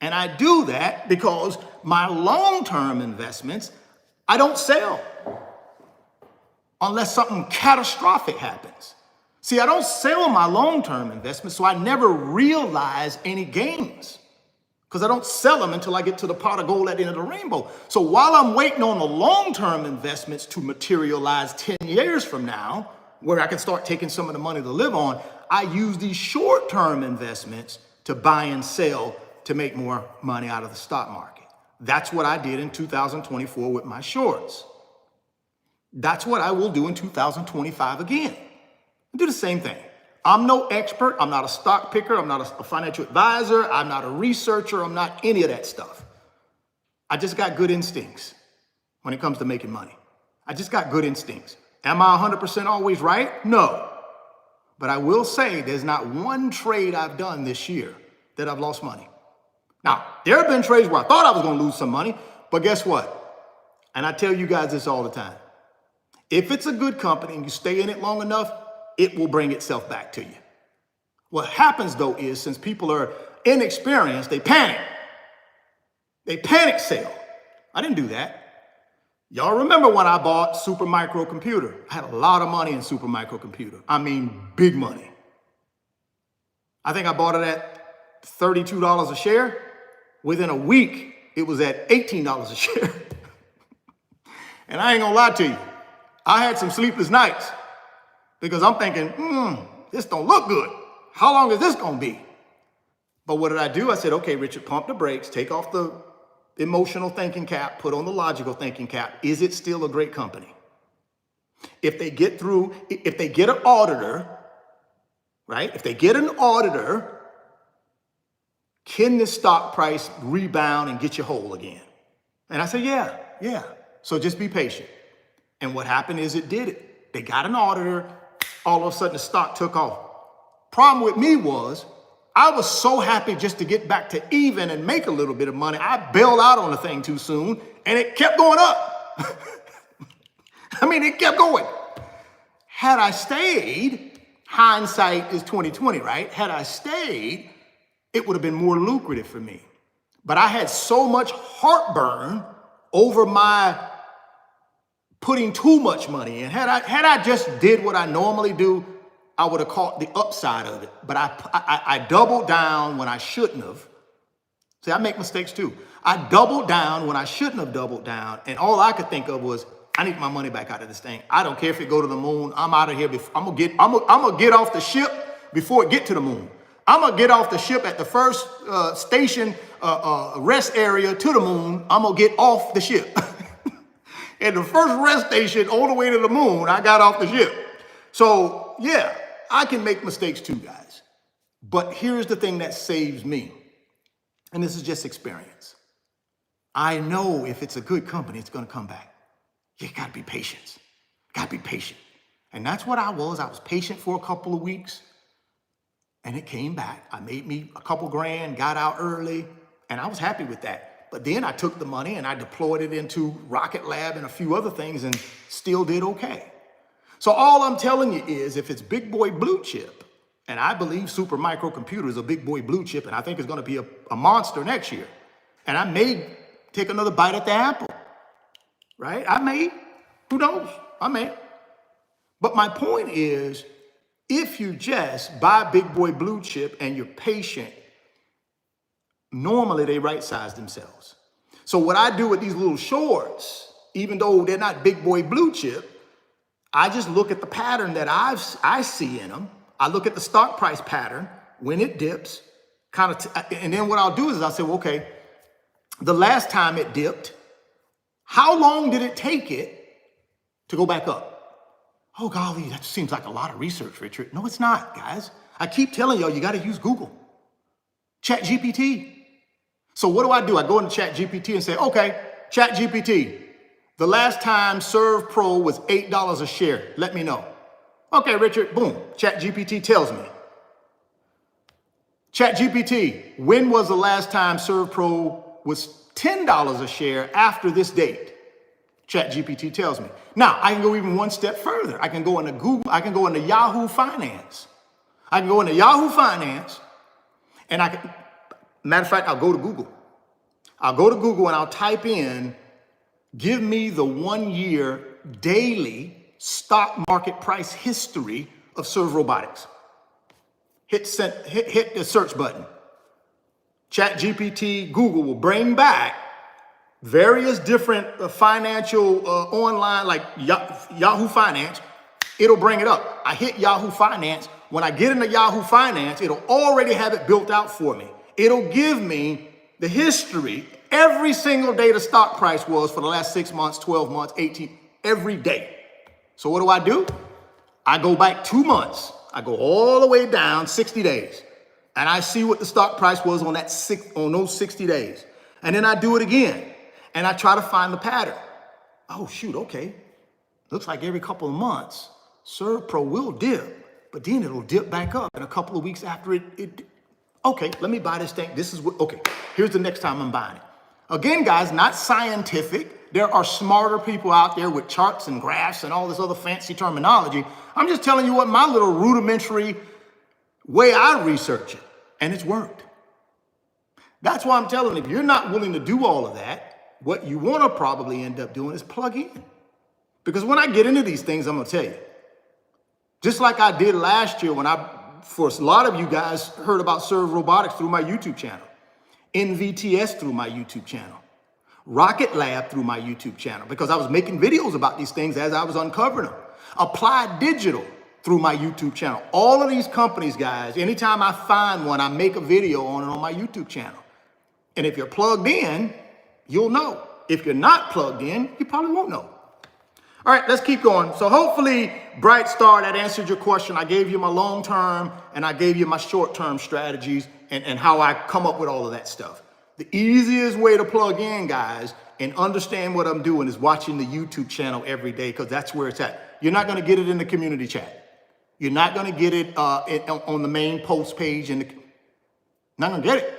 And I do that because my long-term investments, I don't sell unless something catastrophic happens. See, I don't sell my long-term investments, so I never realize any gains because I don't sell them until I get to the pot of gold at the end of the rainbow. So while I'm waiting on the long-term investments to materialize 10 years from now, where I can start taking some of the money to live on, I use these short-term investments to buy and sell to make more money out of the stock market. That's what I did in 2024 with my shorts. That's what I will do in 2025 again. Do the same thing. I'm no expert. I'm not a stock picker. I'm not a financial advisor. I'm not a researcher. I'm not any of that stuff. I just got good instincts when it comes to making money. I just got good instincts. Am I 100% always right? No. But I will say there's not one trade I've done this year that I've lost money. Now, there have been trades where I thought I was going to lose some money, but guess what? And I tell you guys this all the time. If it's a good company and you stay in it long enough, it will bring itself back to you. What happens though is since people are inexperienced, they panic. They panic sell. I didn't do that. Y'all remember when I bought Supermicro Computer? I had a lot of money in Supermicro Computer. I mean, big money. I think I bought it at $32 a share. Within a week, it was at $18 a share. And I ain't gonna lie to you. I had some sleepless nights because I'm thinking, this don't look good. How long is this gonna be? But what did I do? I said, okay, Richard, pump the brakes, take off the emotional thinking cap, put on the logical thinking cap. Is it still a great company? If they get through, if they get an auditor, right? If they get an auditor, can this stock price rebound and get you whole again? And I said, yeah. So just be patient. And what happened is it did it. They got an auditor. All of a sudden the stock took off. Problem with me was I was so happy just to get back to even and make a little bit of money. I bailed out on the thing too soon and it kept going up. I mean, it kept going. Had I stayed, hindsight is 2020, right? Had I stayed, it would have been more lucrative for me. But I had so much heartburn over my putting too much money in. Had I just did what I normally do, I would have caught the upside of it. But I doubled down when I shouldn't have. See, I make mistakes too. I doubled down when I shouldn't have doubled down. And all I could think of was, I need my money back out of this thing. I don't care if it go to the moon. I'm out of here. I'm gonna get off the ship before it get to the moon. I'm gonna get off the ship at the first station rest area to the moon. I'm gonna get off the ship. At the first rest station all the way to the moon, I got off the ship. So yeah, I can make mistakes too, guys. But here's the thing that saves me. And this is just experience. I know if it's a good company, it's gonna come back. You gotta be patient. Gotta be patient. And that's what I was. I was patient for a couple of weeks and it came back. I made me a couple grand, got out early, and I was happy with that. But then I took the money and I deployed it into Rocket Lab and a few other things and still did okay. So all I'm telling you is if it's big boy blue chip, and I believe Super Microcomputer is a big boy blue chip, and I think it's gonna be a monster next year. And I may take another bite at the apple, right? I may, who knows? I may. But my point is, if you just buy big boy blue chip and you're patient, normally they right size themselves. So what I do with these little shorts, even though they're not big boy blue chip, I just look at the pattern that I see in them. I look at the stock price pattern when it dips, and then what I'll do is I'll say, well, okay, the last time it dipped, how long did it take it to go back up? Oh, golly, that seems like a lot of research, Richard. No, it's not, guys. I keep telling y'all, you got to use Google. ChatGPT. So what do? I go into ChatGPT and say, okay, ChatGPT, the last time Serve Pro was $8 a share. Let me know. Okay, Richard, boom. ChatGPT tells me. ChatGPT, when was the last time Serve Pro was $10 a share after this date? ChatGPT tells me. Now, I can go even one step further. I can go into Google. I can go into Yahoo Finance. I can go into Yahoo Finance, and matter of fact, I'll go to Google. I'll go to Google and I'll type in, give me the 1 year daily stock market price history of Serve Robotics. Hit the search button. ChatGPT, Google will bring back various different financial online, like Yahoo Finance. It'll bring it up. I hit Yahoo Finance. When I get into Yahoo Finance, it'll already have it built out for me. It'll give me the history, every single day the stock price was for the last 6 months, 12 months, 18, every day. So what do? I go back 2 months. I go all the way down 60 days. And I see what the stock price was on those 60 days. And then I do it again. And I try to find the pattern. Oh, shoot, okay. Looks like every couple of months, Serve Pro will dip, but then it'll dip back up in a couple of weeks after it. Okay, let me buy this thing. Okay, here's the next time I'm buying it. Again, guys, not scientific. There are smarter people out there with charts and graphs and all this other fancy terminology. I'm just telling you what my little rudimentary way I research it, and it's worked. That's why I'm telling you, if you're not willing to do all of that, what you want to probably end up doing is plug in. Because when I get into these things, I'm going to tell you, just like I did last year when for a lot of you guys heard about Serve Robotics through my YouTube channel, NVTS through my YouTube channel, Rocket Lab through my YouTube channel, because I was making videos about these things as I was uncovering them. Applied Digital through my YouTube channel. All of these companies, guys, anytime I find one, I make a video on it on my YouTube channel. And if you're plugged in, you'll know. If you're not plugged in, you probably won't know. All right, let's keep going. So hopefully, Bright Star, that answered your question. I gave you my long-term and I gave you my short-term strategies and how I come up with all of that stuff. The easiest way to plug in, guys, and understand what I'm doing is watching the YouTube channel every day, because that's where it's at. You're not going to get it in the community chat. You're not going to get it on the main post page. Not going to get it.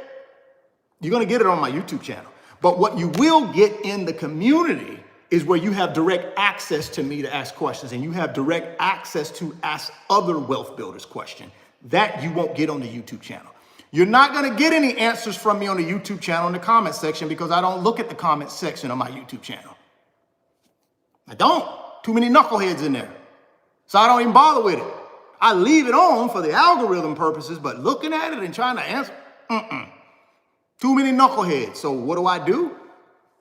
You're going to get it on my YouTube channel. But what you will get in the community is where you have direct access to me to ask questions, and you have direct access to ask other wealth builders questions. That you won't get on the YouTube channel. You're not gonna get any answers from me on the YouTube channel in the comment section because I don't look at the comment section on my YouTube channel. I don't. Too many knuckleheads in there. So I don't even bother with it. I leave it on for the algorithm purposes, but looking at it and trying to answer, too many knuckleheads. So what do?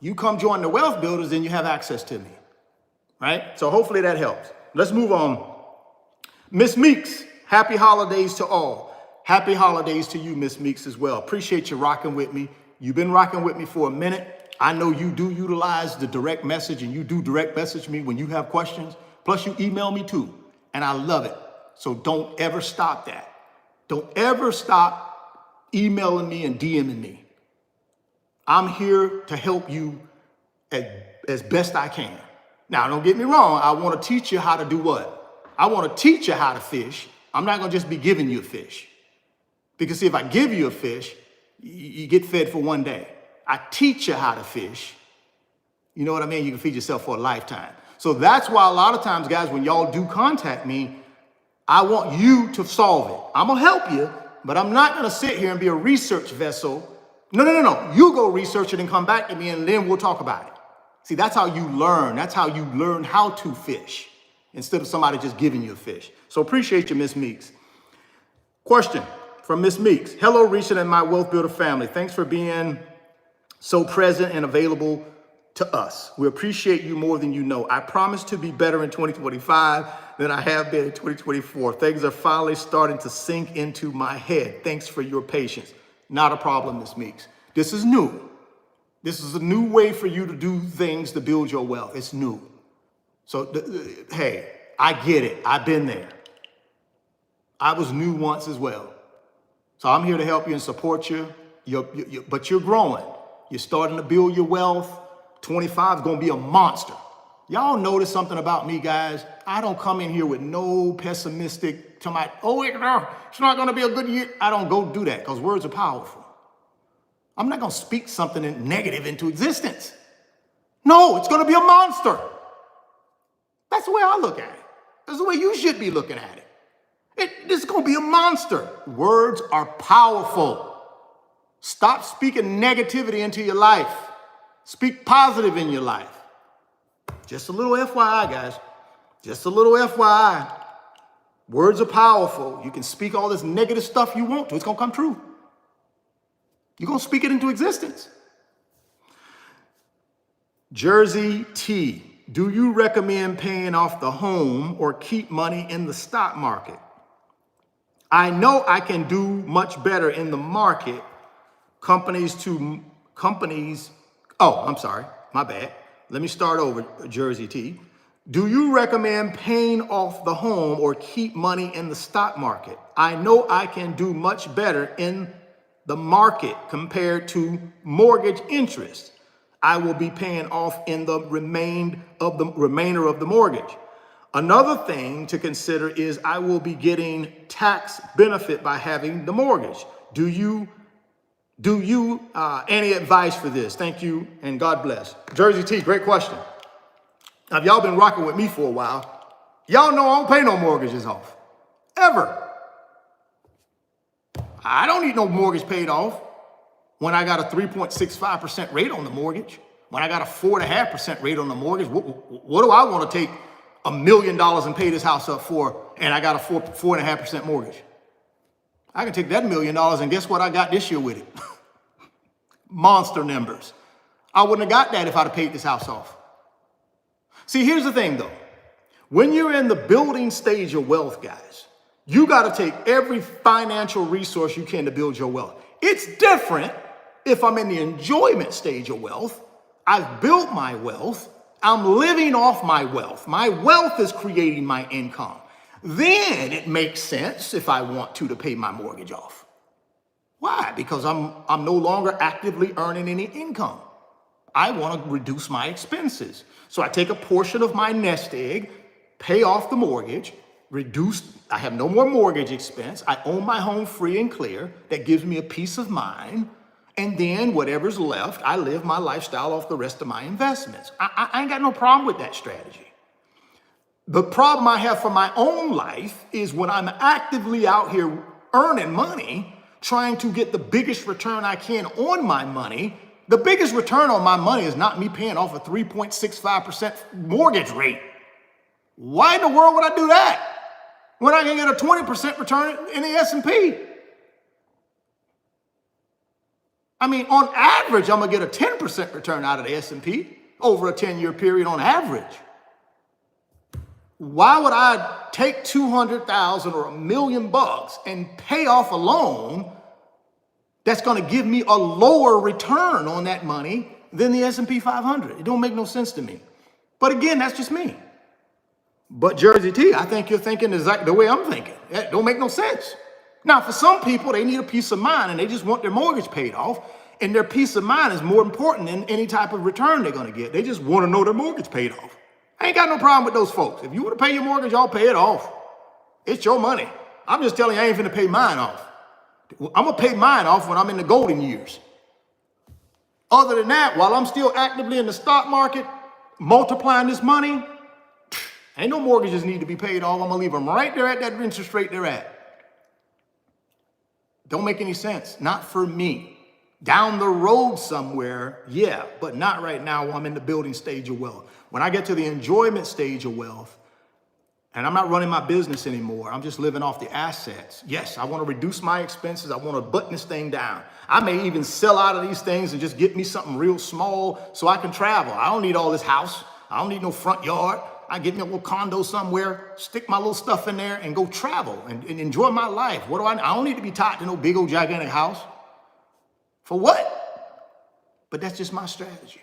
You come join the wealth builders, then you have access to me, right? So hopefully that helps. Let's move on. Miss Meeks, happy holidays to all. Happy holidays to you, Miss Meeks, as well. Appreciate you rocking with me. You've been rocking with me for a minute. I know you do utilize the direct message, and you do direct message me when you have questions. Plus you email me too, and I love it. So don't ever stop that. Don't ever stop emailing me and DMing me. I'm here to help you as best I can. Now, don't get me wrong. I want to teach you how to do what? I want to teach you how to fish. I'm not going to just be giving you a fish. Because see, if I give you a fish, you get fed for one day. I teach you how to fish. You know what I mean? You can feed yourself for a lifetime. So that's why a lot of times, guys, when y'all do contact me, I want you to solve it. I'm going to help you, but I'm not going to sit here and be a research vessel. No. You go research it and come back to me, and then we'll talk about it. See, that's how you learn. That's how you learn how to fish instead of somebody just giving you a fish. So appreciate you, Miss Meeks. Question from Miss Meeks. Hello, Risha and my Wealth Builder family. Thanks for being so present and available to us. We appreciate you more than you know. I promise to be better in 2025 than I have been in 2024. Things are finally starting to sink into my head. Thanks for your patience. Not a problem, Ms. Meeks. This is new. This is a new way for you to do things to build your wealth. It's new. So, hey, I get it. I've been there. I was new once as well. So I'm here to help you and support you. But you're growing. You're starting to build your wealth. 25 is going to be a monster. Y'all notice something about me, guys. I don't come in here with no pessimistic, it's not going to be a good year. I don't go do that because words are powerful. I'm not going to speak something negative into existence. No, it's going to be a monster. That's the way I look at it. That's the way you should be looking at it. This is going to be a monster. Words are powerful. Stop speaking negativity into your life. Speak positive in your life. Just a little FYI, guys. Just a little FYI. Words are powerful. You can speak all this negative stuff you want to. It's going to come true. You're going to speak it into existence. Jersey T. Do you recommend paying off the home or keep money in the stock market? I know I can do much better in the market. Oh, I'm sorry. My bad. Let me start over, Jersey T. Do you recommend paying off the home or keep money in the stock market? I know I can do much better in the market compared to mortgage interest. I will be paying off in the remainder of the mortgage. Another thing to consider is I will be getting tax benefit by having the mortgage. Do you any advice for this? Thank you and God bless. Jersey T, great question. Now, if y'all been rocking with me for a while, y'all know I don't pay no mortgages off. Ever. I don't need no mortgage paid off when I got a 3.65% rate on the mortgage, when I got a 4.5% rate on the mortgage. What do I want to take $1 million and pay this house up for, and I got a 4.5% mortgage? I can take that $1 million, and guess what I got this year with it? Monster numbers. I wouldn't have got that if I'd have paid this house off. See, here's the thing though. When you're in the building stage of wealth, guys, you got to take every financial resource you can to build your wealth. It's different if I'm in the enjoyment stage of wealth. I've built my wealth. I'm living off my wealth. My wealth is creating my income. Then it makes sense if I want to pay my mortgage off. Why? Because I'm no longer actively earning any income. I want to reduce my expenses. So I take a portion of my nest egg, pay off the mortgage, I have no more mortgage expense. I own my home free and clear. That gives me a peace of mind. And then whatever's left, I live my lifestyle off the rest of my investments. I ain't got no problem with that strategy. The problem I have for my own life is when I'm actively out here earning money, trying to get the biggest return I can on my money. The biggest return on my money is not me paying off a 3.65% mortgage rate. Why in the world would I do that when I can get a 20% return in the S&P? I mean, on average, I'm gonna get a 10% return out of the S&P over a 10-year period on average. Why would I take $200,000 or $1 million and pay off a loan that's gonna give me a lower return on that money than the S&P 500? It don't make no sense to me. But again, that's just me. But Jersey T, I think you're thinking exactly the way I'm thinking. That don't make no sense. Now, for some people, they need a peace of mind and they just want their mortgage paid off. And their peace of mind is more important than any type of return they're gonna get. They just wanna know their mortgage paid off. I ain't got no problem with those folks. If you wanna pay your mortgage, I'll pay it off. It's your money. I'm just telling you, I ain't finna pay mine off. I'm gonna pay mine off when I'm in the golden years. Other than that, while I'm still actively in the stock market, multiplying this money, ain't no mortgages need to be paid off. I'm gonna leave them right there at that interest rate they're at. Don't make any sense, not for me. Down the road somewhere, yeah, but not right now while I'm in the building stage of wealth. When I get to the enjoyment stage of wealth, and I'm not running my business anymore, I'm just living off the assets. Yes, I want to reduce my expenses. I want to button this thing down. I may even sell out of these things and just get me something real small so I can travel. I don't need all this house. I don't need no front yard. I get me a little condo somewhere, stick my little stuff in there and go travel and enjoy my life. What do I don't need to be tied to no big old gigantic house. For what? But that's just my strategy.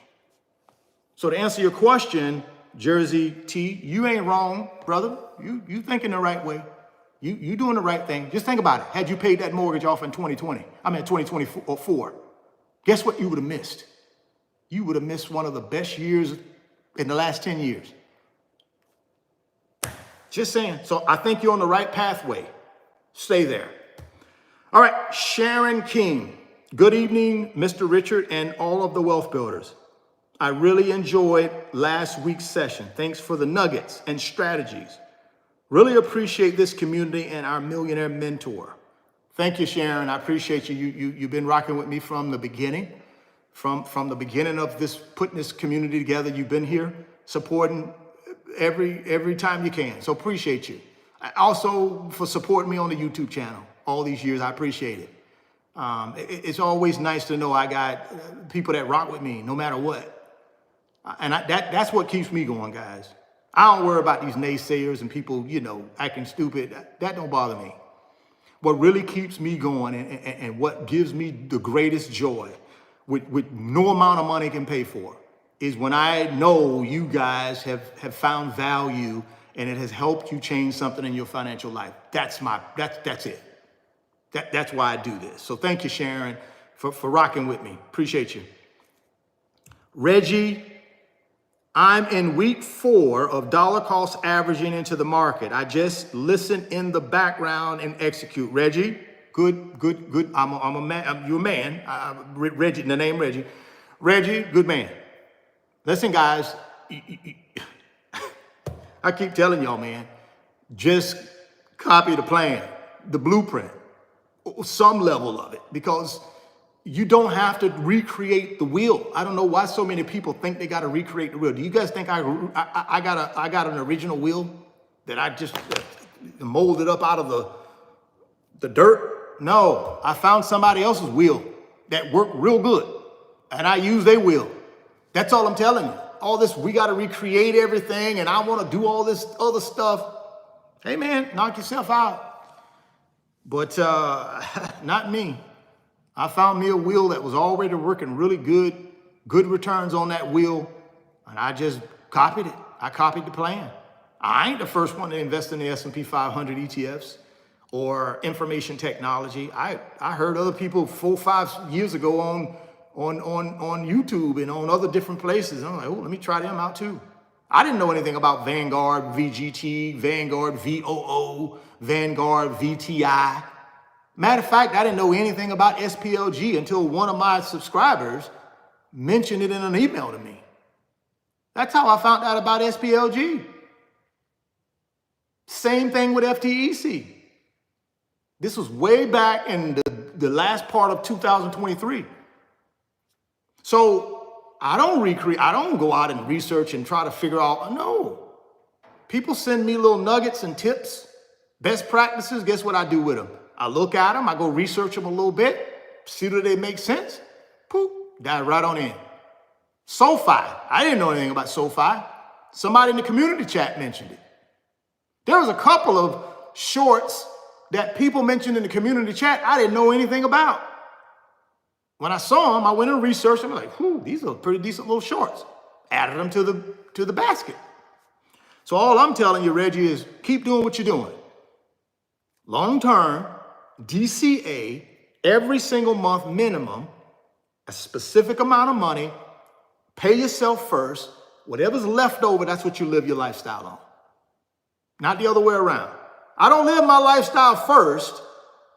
So to answer your question, Jersey T, you ain't wrong, brother. You thinking the right way. You doing the right thing. Just think about it. Had you paid that mortgage off in 2024, guess what you would have missed? You would have missed one of the best years in the last 10 years. Just saying. So I think you're on the right pathway. Stay there. All right, Sharon King. Good evening, Mr. Richard and all of the Wealth Builders. I really enjoyed last week's session. Thanks for the nuggets and strategies. Really appreciate this community and our millionaire mentor. Thank you, Sharon. I appreciate you. You've been rocking with me from the beginning. From the beginning of this, putting this community together, you've been here supporting every time you can. So appreciate you. Also for supporting me on the YouTube channel all these years. I appreciate it. It's always nice to know I got people that rock with me no matter what. And that's what keeps me going, guys. I don't worry about these naysayers and people, acting stupid. That don't bother me. What really keeps me going and what gives me the greatest joy, with no amount of money can pay for, is when I know you guys have found value and it has helped you change something in your financial life. That's it. That's why I do this. So thank you, Sharon, for rocking with me. Appreciate you. Reggie, I'm in week 4 of dollar cost averaging into the market. I just listen in the background and execute. Reggie, good. I'm a man. You're a man. Reggie, the name Reggie. Reggie, good man. Listen, guys, I keep telling y'all, man, just copy the plan, the blueprint, some level of it, because you don't have to recreate the wheel. I don't know why so many people think they got to recreate the wheel. Do you guys think I got an original wheel that I just molded up out of the dirt? No, I found somebody else's wheel that worked real good, and I used their wheel. That's all I'm telling you. All this, we got to recreate everything, and I want to do all this other stuff. Hey, man, knock yourself out. But not me. I found me a wheel that was already working really good returns on that wheel, and I just copied it. I copied the plan. I ain't the first one to invest in the S&P 500 ETFs or information technology. I heard other people 4 or 5 years ago on YouTube and on other different places. I'm like, oh, let me try them out too. I didn't know anything about Vanguard VGT, Vanguard VOO, Vanguard VTI. Matter of fact, I didn't know anything about SPLG until one of my subscribers mentioned it in an email to me. That's how I found out about SPLG. Same thing with FTEC. This was way back in the last part of 2023. So I don't go out and research and try to figure out, no. People send me little nuggets and tips, best practices. Guess what I do with them? I look at them, I go research them a little bit, see that they make sense, poof, dive right on in. SoFi, I didn't know anything about SoFi. Somebody in the community chat mentioned it. There was a couple of shorts that people mentioned in the community chat I didn't know anything about. When I saw them, I went and researched them. I was like, whew, these are pretty decent little shorts. Added them to the basket. So all I'm telling you, Reggie, is keep doing what you're doing. Long-term, DCA, every single month minimum, a specific amount of money, pay yourself first. Whatever's left over, that's what you live your lifestyle on. Not the other way around. I don't live my lifestyle first,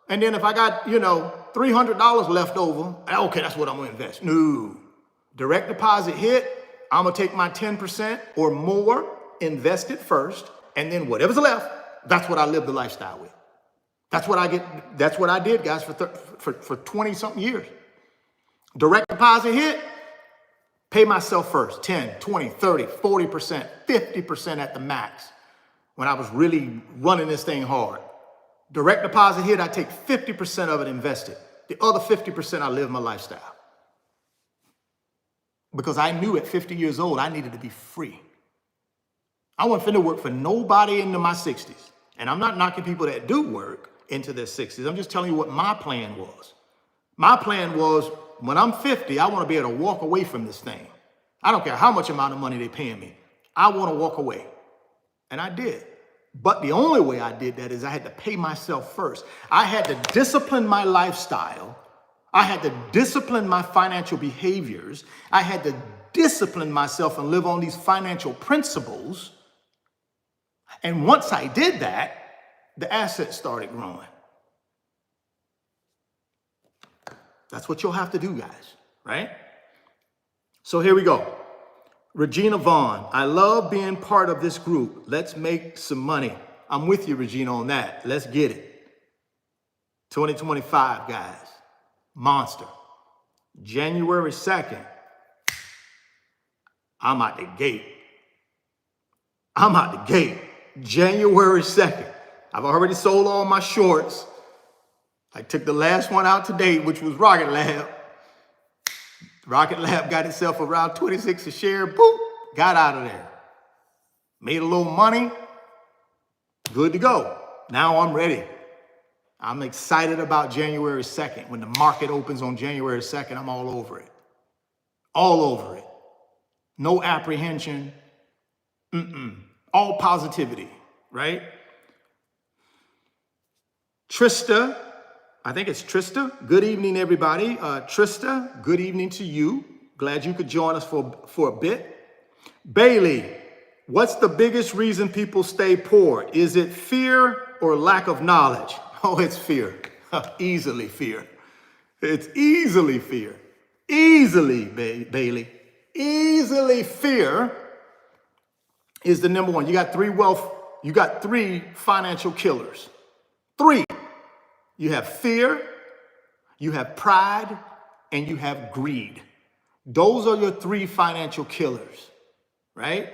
and then if I got, $300 left over, okay, that's what I'm gonna invest. No. Direct deposit hit, I'm gonna take my 10% or more, invest it first, and then whatever's left, that's what I live the lifestyle with. That's what I did, guys, for 20 something years. Direct deposit hit, pay myself first, 10, 20, 30, 40%, 50% at the max when I was really running this thing hard. Direct deposit hit, I take 50% of it, invest it. The other 50%, I live my lifestyle. Because I knew at 50 years old, I needed to be free. I wasn't finna work for nobody into my 60s. And I'm not knocking people that do work into their 60s. I'm just telling you what my plan was. My plan was, when I'm 50, I want to be able to walk away from this thing. I don't care how much amount of money they're paying me. I want to walk away. And I did. But the only way I did that is I had to pay myself first. I had to discipline my lifestyle. I had to discipline my financial behaviors. I had to discipline myself and live on these financial principles. And once I did that, the assets started growing. That's what you'll have to do, guys, right? So here we go. Regina Vaughn, I love being part of this group. Let's make some money. I'm with you, Regina, on that. Let's get it. 2025, guys. Monster. January 2nd. I'm out the gate. January 2nd. I've already sold all my shorts. I took the last one out today, which was Rocket Lab. Rocket Lab got itself around 26 a share. Boop, got out of there. Made a little money. Good to go. Now I'm ready. I'm excited about January 2nd. When the market opens on January 2nd, I'm all over it. All over it. No apprehension. All positivity, right? Trista, I think it's Trista. Good evening, everybody. Trista, good evening to you. Glad you could join us for a bit. Bailey, what's the biggest reason people stay poor? Is it fear or lack of knowledge? Oh, it's fear. Easily fear. It's easily fear. Easily, Bailey. Easily fear is the number one. You got three financial killers. 3. You have fear, you have pride, and you have greed. Those are your 3 financial killers, right?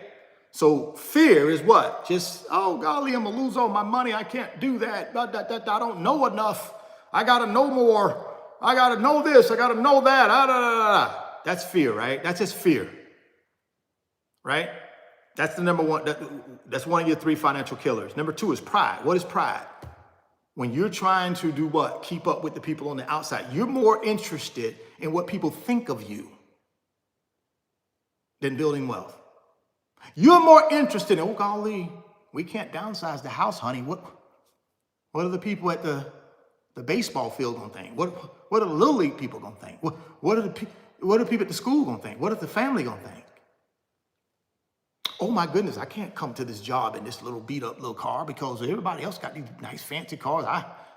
So fear is what? Just, oh, golly, I'm going to lose all my money. I can't do that. I don't know enough. I got to know more. I got to know this. I got to know that. That's fear, right? That's just fear, right? That's the number one. That's one of your 3 financial killers. Number 2 is pride. What is pride? When you're trying to do what? Keep up with the people on the outside. You're more interested in what people think of you than building wealth. You're more interested in, oh, golly, we can't downsize the house, honey. What are the people at the baseball field going to think? What are the Little League people going to think? What are the people at the school going to think? What is the family going to think? Oh my goodness, I can't come to this job in this little beat up little car because everybody else got these nice fancy cars.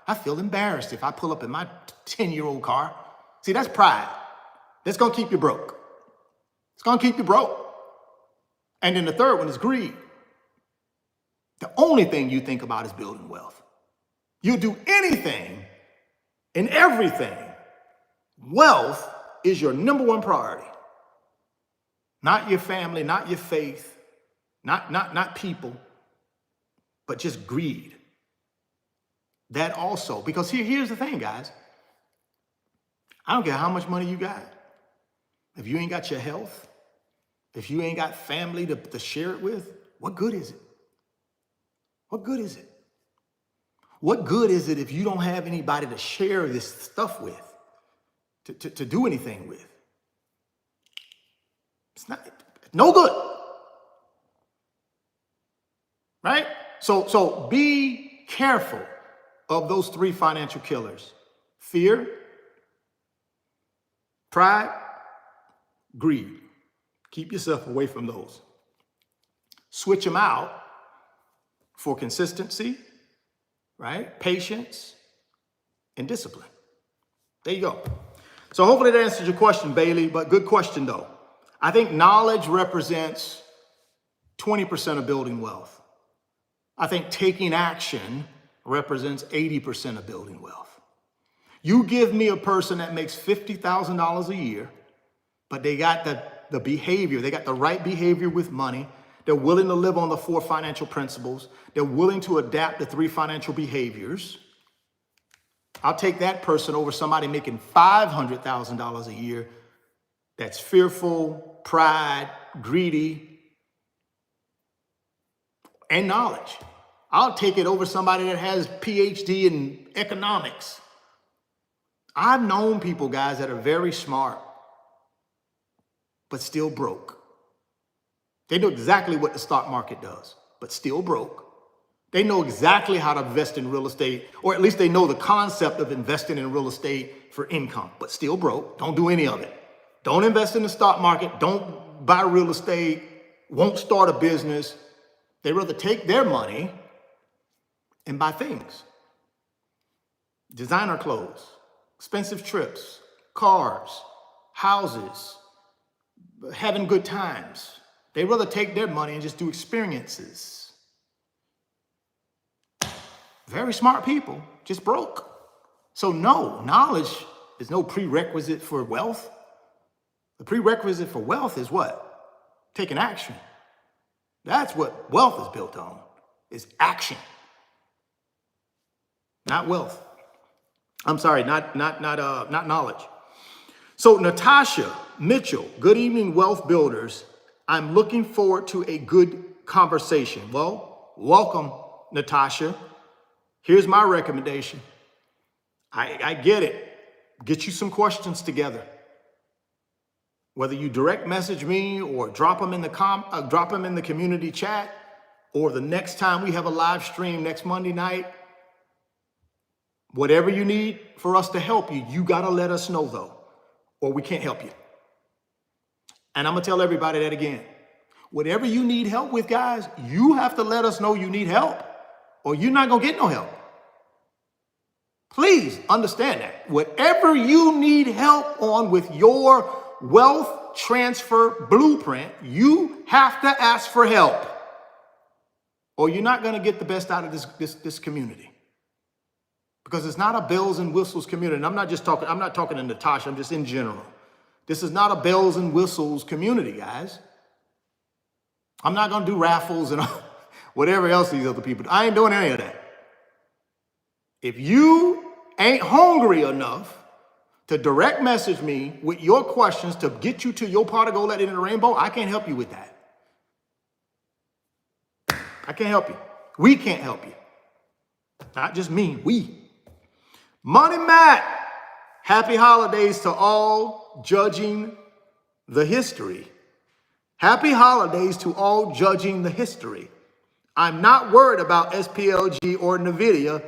I feel embarrassed if I pull up in my 10-year-old car. See, that's pride. That's going to keep you broke. It's going to keep you broke. And then the third one is greed. The only thing you think about is building wealth. You'll do anything and everything. Wealth is your number one priority. Not your family, not your faith, not people, but just greed. That also, because here's the thing, guys. I don't care how much money you got. If you ain't got your health, if you ain't got family to share it with, what good is it? What good is it? What good is it if you don't have anybody to share this stuff with, to do anything with? It's no good. Right? So be careful of those three financial killers: fear, pride, greed. Keep yourself away from those. Switch them out for consistency, right? Patience and discipline. There you go. So hopefully that answers your question, Bailey, but good question though. I think knowledge represents 20% of building wealth. I think taking action represents 80% of building wealth. You give me a person that makes $50,000 a year, but they got the behavior, they got the right behavior with money. They're willing to live on the 4 financial principles. They're willing to adapt the 3 financial behaviors. I'll take that person over somebody making $500,000 a year that's fearful, pride, greedy, and knowledge. I'll take it over somebody that has PhD in economics. I've known people, guys, that are very smart, but still broke. They know exactly what the stock market does, but still broke. They know exactly how to invest in real estate, or at least they know the concept of investing in real estate for income, but still broke. Don't do any of it. Don't invest in the stock market. Don't buy real estate. Won't start a business. They rather take their money and buy things. Designer clothes, expensive trips, cars, houses, having good times. They rather take their money and just do experiences. Very smart people, just broke. So no, knowledge is no prerequisite for wealth. The prerequisite for wealth is what? Taking action. That's what wealth is built on, is action. Not wealth. I'm sorry, not knowledge. So Natasha Mitchell, good evening, wealth builders. I'm looking forward to a good conversation. Well, welcome, Natasha. Here's my recommendation. I get it. Get you some questions together. Whether you direct message me or drop them in the community chat, or the next time we have a live stream next Monday night, whatever you need for us to help you, you got to let us know though, or we can't help you. And I'm going to tell everybody that again. Whatever you need help with, guys, you have to let us know you need help, or you're not going to get no help. Please understand that. Whatever you need help on with your wealth transfer blueprint, you have to ask for help, or you're not going to get the best out of this community. Because it's not a bells and whistles community. And I'm not talking to Natasha, I'm just in general. This is not a bells and whistles community, guys. I'm not going to do raffles and whatever else these other people do. I ain't doing any of that. If you ain't hungry enough to direct message me with your questions to get you to your pot of gold at the end of the rainbow, I can't help you with that. I can't help you. We can't help you. Not just me, we. Money Matt, happy holidays to all judging the history. Happy holidays to all judging the history. I'm not worried about SPLG or NVIDIA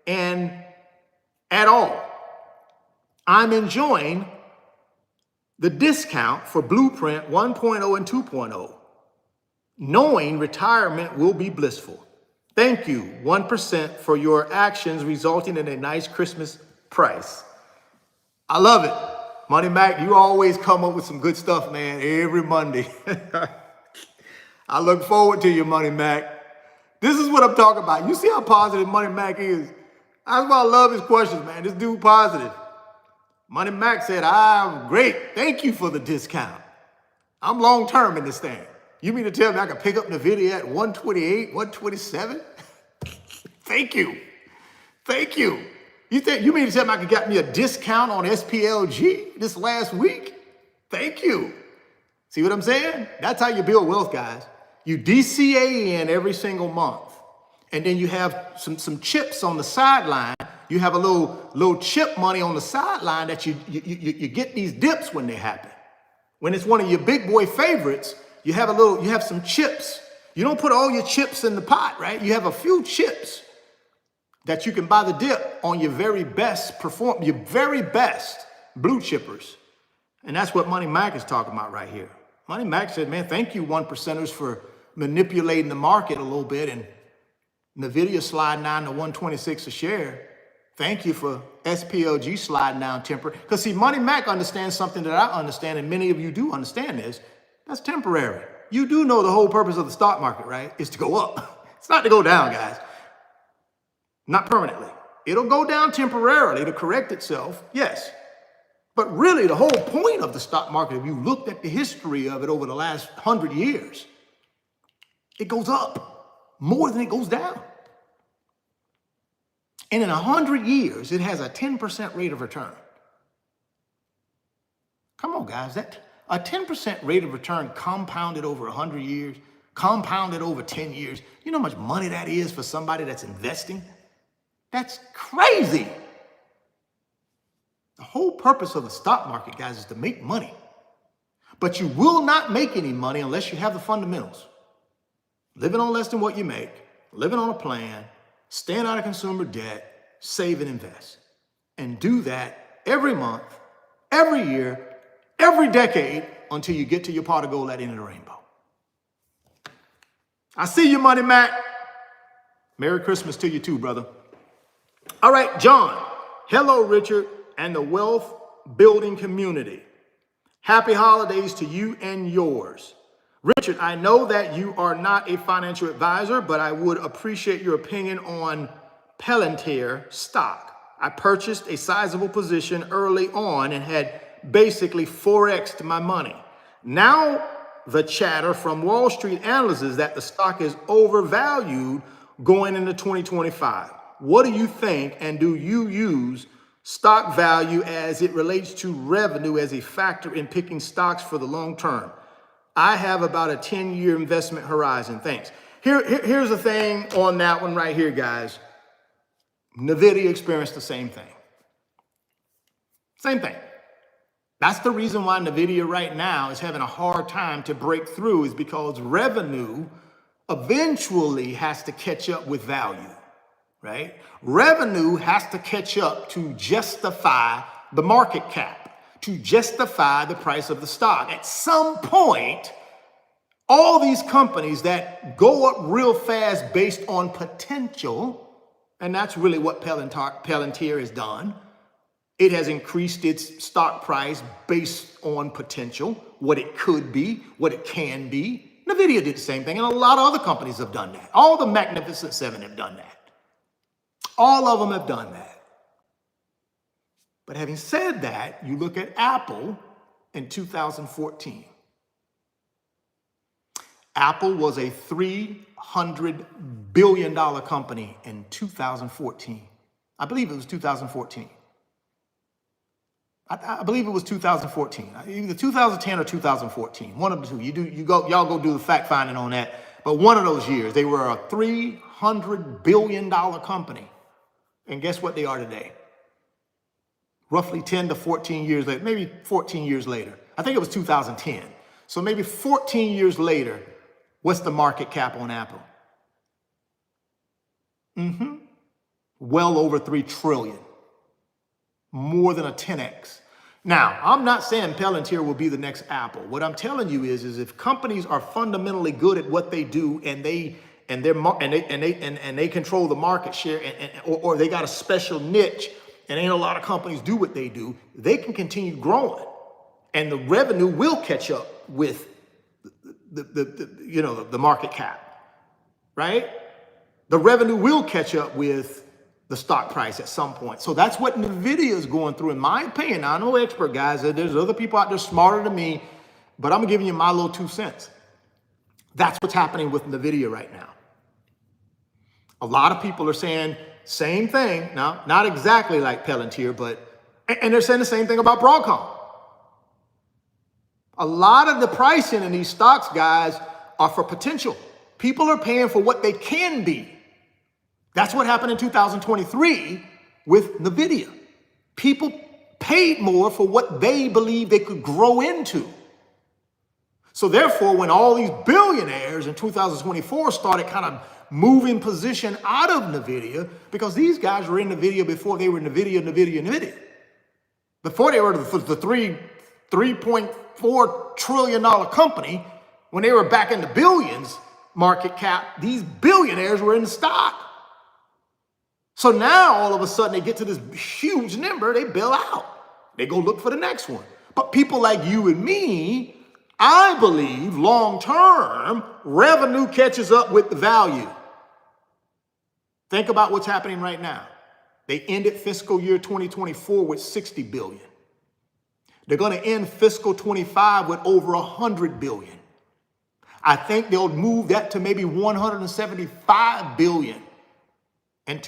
and at all. I'm enjoying the discount for Blueprint 1.0 and 2.0, knowing retirement will be blissful. Thank you, 1%, for your actions resulting in a nice Christmas price. I love it. Money Mac, you always come up with some good stuff, man, every Monday. I look forward to you, Money Mac. This is what I'm talking about. You see how positive Money Mac is? That's why I love his questions, man. This dude positive. Money Mac said, I'm great. Thank you for the discount. I'm long-term in this thing. You mean to tell me I can pick up NVIDIA at 128, 127? Thank you. Thank you. You mean to tell me I could get me a discount on SPLG this last week? Thank you. See what I'm saying? That's how you build wealth, guys. You DCA in every single month. And then you have some chips on the sideline. You have a little chip money on the sideline that you get these dips when they happen. When it's one of your big boy favorites, you have some chips. You don't put all your chips in the pot, right? You have a few chips that you can buy the dip on your very best blue chippers. And that's what Money Mac is talking about right here. Money Mac said, man, thank you 1%ers for manipulating the market a little bit and NVIDIA sliding down to 126 a share. Thank you for SPLG sliding down temporary. Because see, Money Mac understands something that I understand, and many of you do understand this. That's temporary. You do know the whole purpose of the stock market, right? Is to go up. It's not to go down, guys. Not permanently. It'll go down temporarily to correct itself, yes. But really, the whole point of the stock market, if you looked at the history of it over the last 100 years, it goes up more than it goes down. And in 100 years, it has a 10% rate of return. Come on, guys. A 10% rate of return compounded over 100 years, compounded over 10 years. You know how much money that is for somebody that's investing? That's crazy. The whole purpose of the stock market, guys, is to make money. But you will not make any money unless you have the fundamentals. Living on less than what you make, living on a plan, staying out of consumer debt, save and invest. And do that every month, every year, every decade until you get to your pot of gold at the end of the rainbow. I see you, Money Mac. Merry Christmas to you too, brother. All right, John. Hello, Richard, and the wealth building community. Happy holidays to you and yours. Richard, I know that you are not a financial advisor, but I would appreciate your opinion on Palantir stock. I purchased a sizable position early on and had basically 4x'd my money. Now the chatter from Wall Street analysts is that the stock is overvalued going into 2025. What do you think, and do you use stock value as it relates to revenue as a factor in picking stocks for the long term? I have about a 10-year investment horizon. Thanks. Here's the thing on that one right here, guys. NVIDIA experienced the same thing. Same thing. That's the reason why NVIDIA right now is having a hard time to break through, is because revenue eventually has to catch up with value, right? Revenue has to catch up to justify the market cap, to justify the price of the stock. At some point, all these companies that go up real fast based on potential, and that's really what Palantir has done. It has increased its stock price based on potential, what it could be, what it can be. NVIDIA did the same thing, and a lot of other companies have done that. All the Magnificent Seven have done that. All of them have done that. But having said that, you look at Apple in 2014. Apple was a $300 billion company in 2014. I believe it was 2014. I believe it was 2014, either 2010 or 2014, one of the two. Y'all go do the fact finding on that. But one of those years, they were a $300 billion company. And guess what they are today? Roughly 10 to 14 years later, maybe 14 years later. I think it was 2010. So maybe 14 years later, what's the market cap on Apple? Well over 3 trillion. More than a 10x. Now, I'm not saying Palantir will be the next Apple. What I'm telling you is if companies are fundamentally good at what they do and and they control the market share, or they got a special niche, and ain't a lot of companies do what they do, they can continue growing, and the revenue will catch up with the market cap, right? The revenue will catch up with the stock price at some point. So that's what NVIDIA is going through, in my opinion. Now, I'm no expert, guys. There's other people out there smarter than me, but I'm giving you my little 2 cents. That's what's happening with NVIDIA right now. A lot of people are saying same thing. Now, not exactly like Palantir, and they're saying the same thing about Broadcom. A lot of the pricing in these stocks, guys, are for potential. People are paying for what they can be. That's what happened in 2023 with NVIDIA. People paid more for what they believed they could grow into. So therefore, when all these billionaires in 2024 started kind of moving position out of NVIDIA, because these guys were in NVIDIA before they were NVIDIA. Before they were the $3.4 trillion company, when they were back in the billions market cap, these billionaires were in the stock. So now all of a sudden they get to this huge number, they bail out. They go look for the next one. But people like you and me, I believe long-term revenue catches up with the value. Think about what's happening right now. They ended fiscal year 2024 with 60 billion. They're going to end fiscal 25 with over 100 billion. I think they'll move that to maybe 175 billion in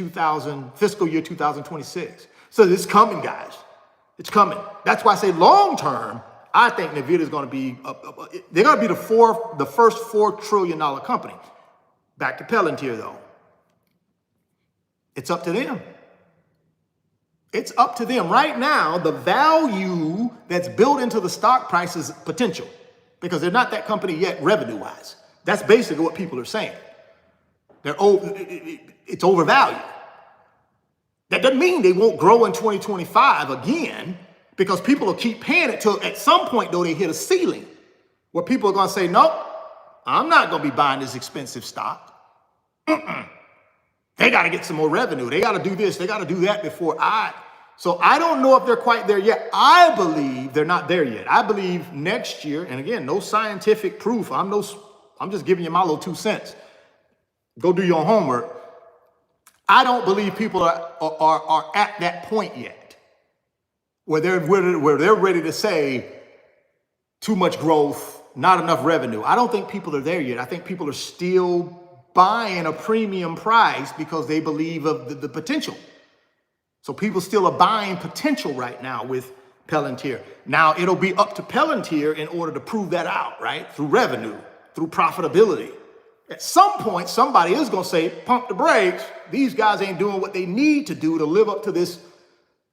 fiscal year 2026. So it's coming, guys. It's coming. That's why I say long-term, I think NVIDIA is going to be, they're going to be the first $4 trillion company. Back to Palantir, though. It's up to them. It's up to them. Right now, the value that's built into the stock price is potential, because they're not that company yet revenue-wise. That's basically what people are saying. It's overvalued. That doesn't mean they won't grow in 2025 again, because people will keep paying it till at some point, though, they hit a ceiling where people are going to say, nope, I'm not going to be buying this expensive stock. They got to get some more revenue. They got to do this. They got to do that before So I don't know if they're quite there yet. I believe they're not there yet. I believe next year, and again, no scientific proof. I'm just giving you my little 2 cents. Go do your homework. I don't believe people are at that point yet where they're ready to say too much growth, not enough revenue. I don't think people are there yet. I think people are still buying a premium price because they believe of the potential. So people still are buying potential right now with Palantir. Now it'll be up to Palantir in order to prove that out, right? Through revenue, through profitability. At some point, somebody is going to say, pump the brakes. These guys ain't doing what they need to do to live up to this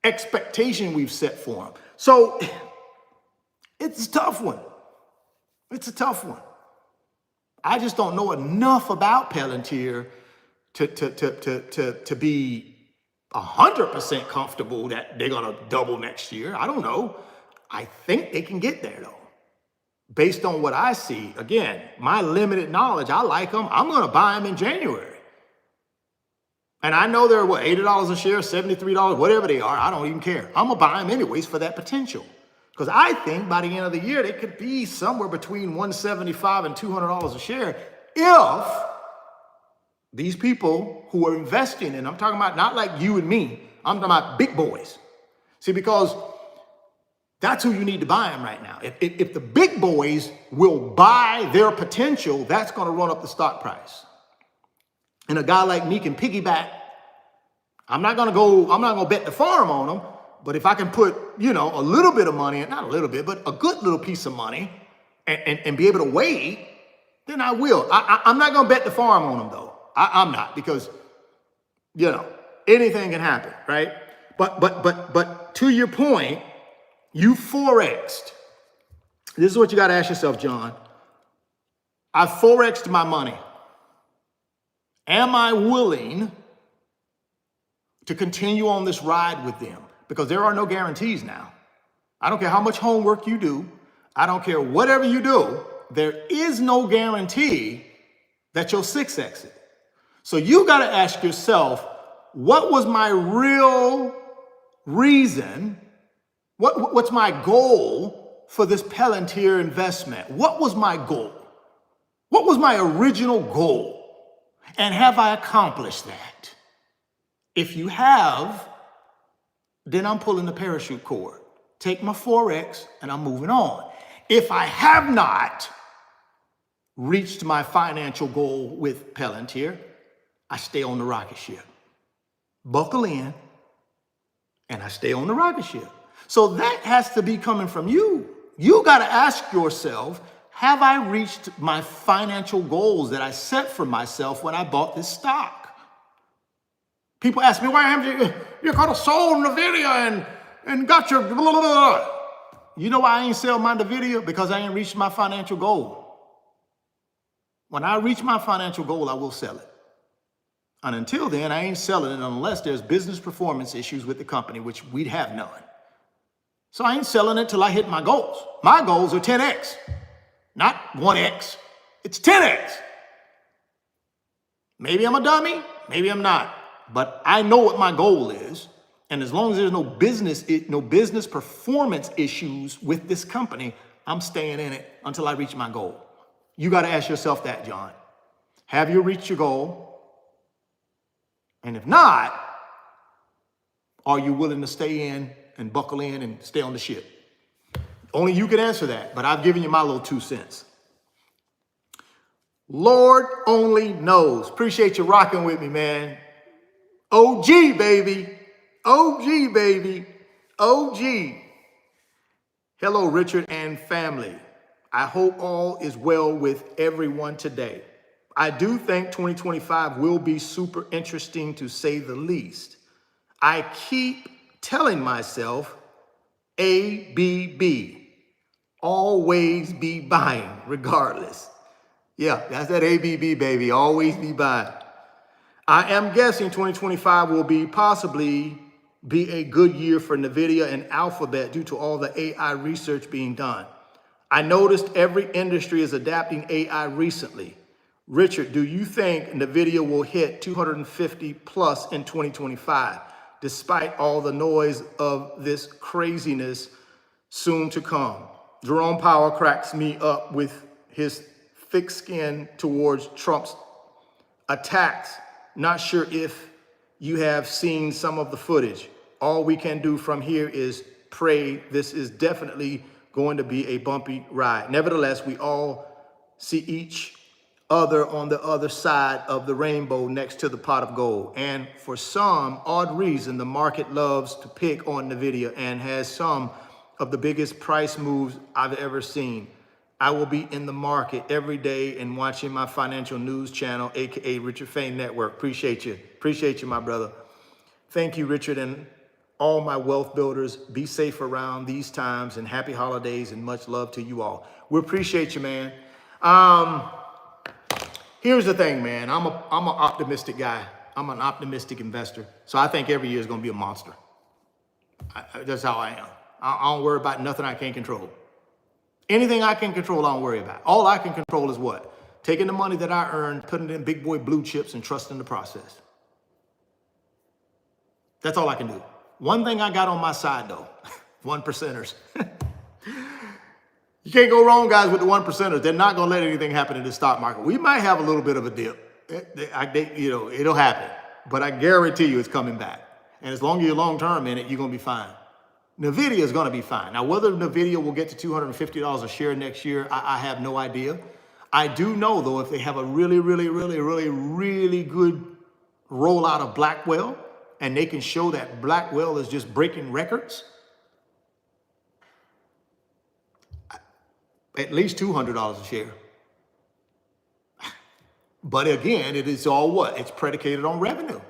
expectation we've set for them. So it's a tough one. It's a tough one. I just don't know enough about Palantir to be 100% comfortable that they're going to double next year. I don't know. I think they can get there, though. Based on what I see, again, my limited knowledge, I like them. I'm going to buy them in January. And I know they're, $80 a share, $73, whatever they are. I don't even care. I'm going to buy them anyways for that potential. Because I think by the end of the year, they could be somewhere between $175 and $200 a share if these people who are investing, and I'm talking about not like you and me, I'm talking about big boys. See, because that's who you need to buy them right now. If the big boys will buy their potential, that's going to run up the stock price. And a guy like me can piggyback. I'm not going to bet the farm on them. But if I can put, a little bit of money, not a little bit, but a good little piece of money and be able to wait, then I will. I'm not going to bet the farm on them, though. I'm not, because, anything can happen, right? But to your point, you Forexed. This is what you got to ask yourself, John. I Forexed my money. Am I willing to continue on this ride with them? Because there are no guarantees now. I don't care how much homework you do. I don't care whatever you do. There is no guarantee that you'll 6X it. So you got to ask yourself, what was my real reason? What's my goal for this Palantir investment? What was my goal? What was my original goal? And have I accomplished that? If you have, then I'm pulling the parachute cord. Take my Forex and I'm moving on. If I have not reached my financial goal with Palantir, I stay on the rocket ship. Buckle in and I stay on the rocket ship. So that has to be coming from you. You got to ask yourself, have I reached my financial goals that I set for myself when I bought this stock? People ask me, why haven't you could have sold NVIDIA and got your blah, blah, blah. You know why I ain't sell my NVIDIA? Because I ain't reached my financial goal. When I reach my financial goal, I will sell it. And until then, I ain't selling it unless there's business performance issues with the company, which we'd have none. So I ain't selling it till I hit my goals. My goals are 10x, not 1x. It's 10x. Maybe I'm a dummy, maybe I'm not. But I know what my goal is. And as long as there's no business performance issues with this company, I'm staying in it until I reach my goal. You got to ask yourself that, John. Have you reached your goal? And if not, are you willing to stay in and buckle in and stay on the ship? Only you can answer that, but I've given you my little 2 cents. Lord only knows. Appreciate you rocking with me, man. OG, baby. OG, baby. OG. Hello, Richard and family. I hope all is well with everyone today. I do think 2025 will be super interesting, to say the least. I keep telling myself, ABB, always be buying regardless. Yeah, that's that ABB, baby, always be buying. I am guessing 2025 will possibly be a good year for NVIDIA and Alphabet due to all the AI research being done. I noticed every industry is adapting AI recently. Richard, do you think NVIDIA will hit 250 plus in 2025, despite all the noise of this craziness soon to come? Jerome Powell cracks me up with his thick skin towards Trump's attacks. Not sure if you have seen some of the footage. All we can do from here is pray. This is definitely going to be a bumpy ride. Nevertheless, we all see each other on the other side of the rainbow next to the pot of gold. And for some odd reason, the market loves to pick on NVIDIA and has some of the biggest price moves I've ever seen. I will be in the market every day and watching my financial news channel, AKA Richard Fain Network. Appreciate you. Appreciate you, my brother. Thank you, Richard, and all my wealth builders. Be safe around these times, and happy holidays and much love to you all. We appreciate you, man. Here's the thing, man. I'm an optimistic guy. I'm an optimistic investor. So I think every year is going to be a monster. That's how I am. I don't worry about nothing I can't control. Anything I can control, I don't worry about. All I can control is what? Taking the money that I earned, putting it in big boy blue chips, and trusting the process. That's all I can do. One thing I got on my side, though, 1%ers. You can't go wrong, guys, with the 1%ers. They're not going to let anything happen in the stock market. We might have a little bit of a dip. It'll happen. But I guarantee you it's coming back. And as long as you're long-term in it, you're going to be fine. NVIDIA is going to be fine. Now, whether NVIDIA will get to $250 a share next year, I have no idea. I do know, though, if they have a really, really, really, really, really good rollout of Blackwell, and they can show that Blackwell is just breaking records, at least $200 a share. But again, it is all what? It's predicated on revenue.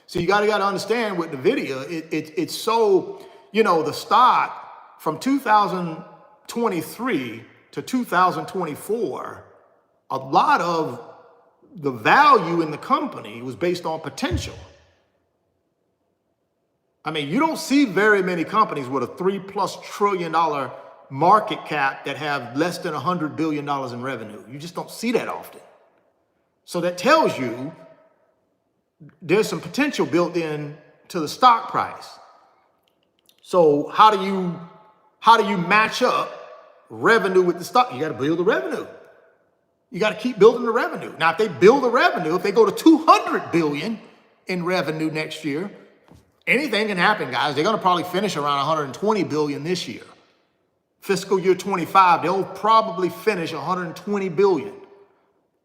So you got to understand with NVIDIA, it's so, the stock from 2023 to 2024, a lot of the value in the company was based on potential. I mean, you don't see very many companies with a $3+ trillion market cap that have less than $100 billion in revenue. You just don't see that often. So that tells you there's some potential built in to the stock price. So how do you match up revenue with the stock? You got to build the revenue. You got to keep building the revenue. Now, if they build the revenue, if they go to 200 billion in revenue next year, anything can happen, guys. They're going to probably finish around 120 billion this year. Fiscal year 25, they'll probably finish 120 billion.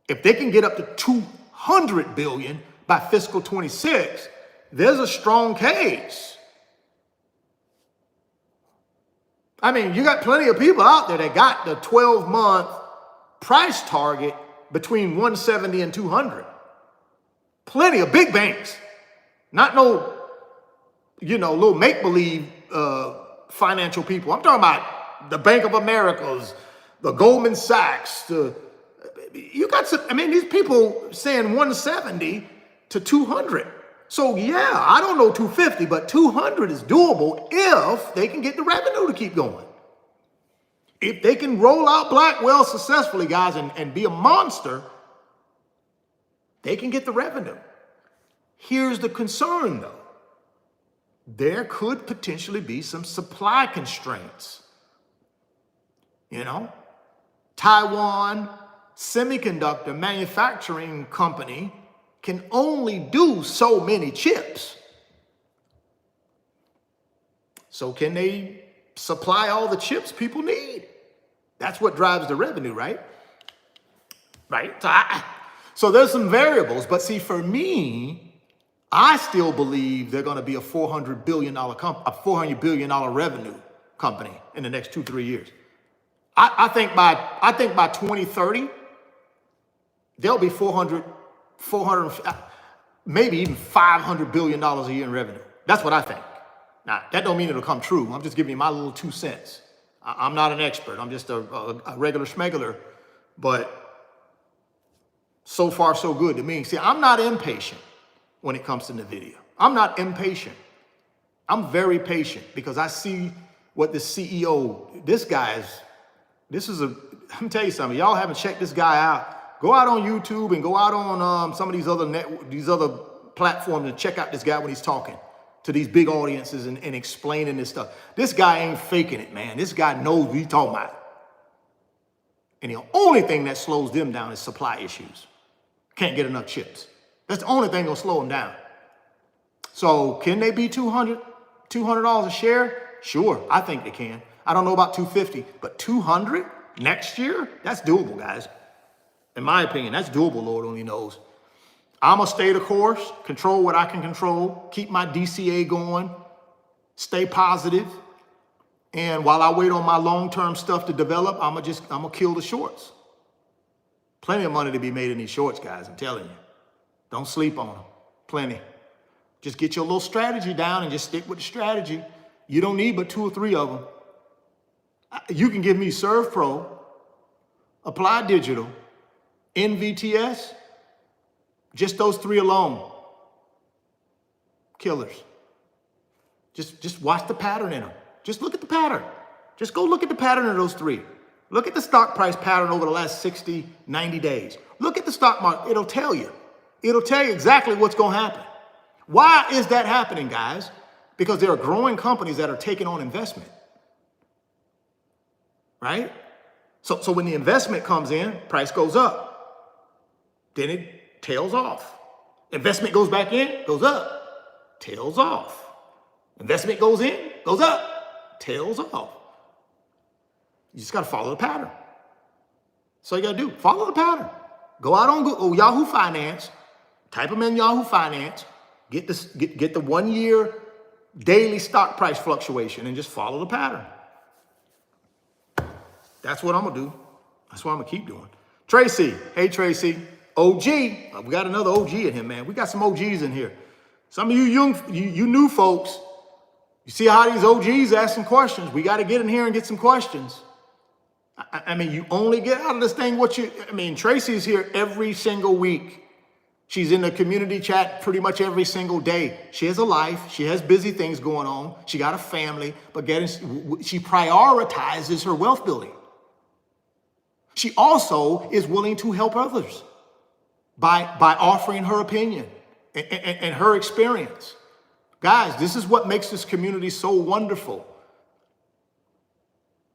If they can get up to 200 billion by fiscal 26, there's a strong case. I mean, you got plenty of people out there that got the 12-month price target between 170 and 200. Plenty of big banks. Not no, little make-believe financial people. I'm talking about the Bank of America's, the Goldman Sachs. You got some, these people saying 170 to 200. So yeah, I don't know 250, but 200 is doable if they can get the revenue to keep going. If they can roll out Blackwell successfully, guys, and be a monster, they can get the revenue. Here's the concern, though. There could potentially be some supply constraints. Taiwan Semiconductor Manufacturing Company can only do so many chips. So can they supply all the chips people need? That's what drives the revenue, right? Right? So there's some variables, but see, for me, I still believe they're going to be a $400 billion revenue company in the next 2-3 years. I think by 2030, they'll be 400, maybe even $500 billion a year in revenue. That's what I think. Now, that don't mean it'll come true. I'm just giving you my little 2 cents. I'm not an expert. I'm just a regular schmegular, but so far so good to me. See, I'm not impatient when it comes to NVIDIA. I'm not impatient. I'm very patient because I see what the CEO, let me tell you something. Y'all haven't checked this guy out. Go out on YouTube and go out on some of these other platforms and check out this guy when he's talking to these big audiences and explaining this stuff. This guy ain't faking it, man. This guy knows what he's talking about. And the only thing that slows them down is supply issues. Can't get enough chips. That's the only thing that'll slow them down. So can they be $200 a share? Sure, I think they can. I don't know about 250, but 200 next year? That's doable, guys. In my opinion, that's doable, Lord only knows. I'm going to stay the course, control what I can control, keep my DCA going, stay positive. And while I wait on my long-term stuff to develop, I'm going to kill the shorts. Plenty of money to be made in these shorts, guys, I'm telling you. Don't sleep on them. Plenty. Just get your little strategy down and just stick with the strategy. You don't need but 2 or 3 of them. You can give me ServPro, Applied Digital, NVTS, just those 3 alone. Killers. Just watch the pattern in them. Just look at the pattern. Just go look at the pattern of those 3. Look at the stock price pattern over the last 60, 90 days. Look at the stock market. It'll tell you. It'll tell you exactly what's going to happen. Why is that happening, guys? Because there are growing companies that are taking on investment. Right? So when the investment comes in, price goes up. Then it tails off. Investment goes back in, goes up, tails off. Investment goes in, goes up, tails off. You just got to follow the pattern. That's all you got to do. Follow the pattern. Go out on Google, Yahoo Finance, type them in Yahoo Finance, get the 1 year daily stock price fluctuation and just follow the pattern. That's what I'm going to do. That's what I'm going to keep doing. Tracy. Hey, Tracy. OG. We got another OG in here, man. We got some OGs in here. Some of you you new folks, you see how these OGs ask some questions. We got to get in here and get some questions. I mean, you only get out of this thing Tracy's here every single week. She's in the community chat pretty much every single day. She has a life. She has busy things going on. She got a family, but she prioritizes her wealth building. She also is willing to help others by offering her opinion, and her experience. Guys, this is what makes this community so wonderful.